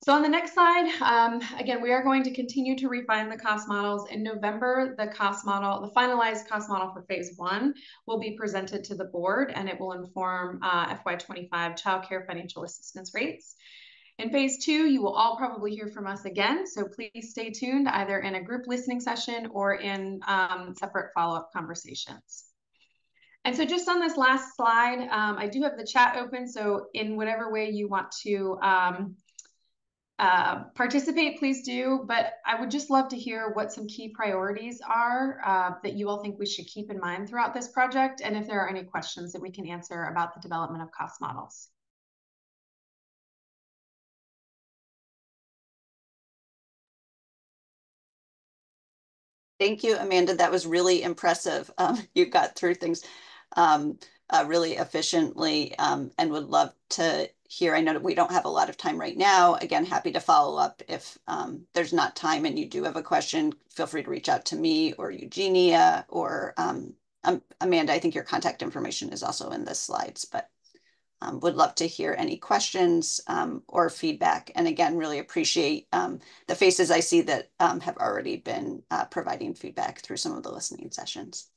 [SPEAKER 4] So on the next slide, again, we are going to continue to refine the cost models. In November, the cost model, the finalized cost model for phase 1 will be presented to the board, and it will inform FY25 childcare financial assistance rates. In phase 2, you will all probably hear from us again, so please stay tuned either in a group listening session or in separate follow-up conversations. And so just on this last slide, I do have the chat open, so in whatever way you want to participate, please do, but I would just love to hear what some key priorities are that you all think we should keep in mind throughout this project, and if there are any questions that we can answer about the development of cost models.
[SPEAKER 12] Thank you, Amanda. That was really impressive. You got through things really efficiently, and would love to hear. I know that we don't have a lot of time right now. Again, happy to follow up if there's not time and you do have a question. Feel free to reach out to me or Eugenia or Amanda. I think your contact information is also in the slides, but would love to hear any questions or feedback. And again, really appreciate the faces I see that have already been providing feedback through some of the listening sessions.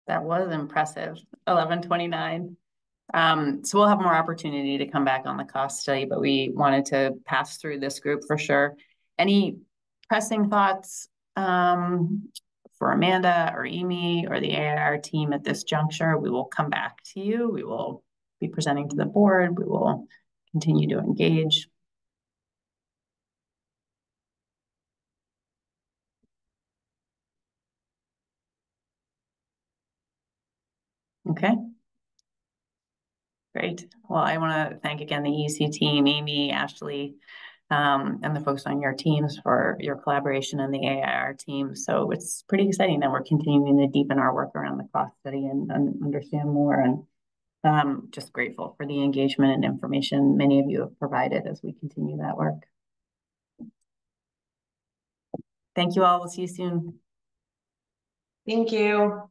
[SPEAKER 24] That was impressive, 1129. So we'll have more opportunity to come back on the cost study, but we wanted to pass through this group for sure. Any pressing thoughts for Amanda or Amy or the AIR team at this juncture? We will come back to you. We will be presenting to the board. We will continue to engage. Okay. Great. Well, I want to thank again the EEC team, Amy, Ashley, and the folks on your teams for your collaboration and the AIR team. So it's pretty exciting that we're continuing to deepen our work around the cost study and understand more. And just grateful for the engagement and information many of you have provided as we continue that work. Thank you all. We'll see you soon.
[SPEAKER 21] Thank you.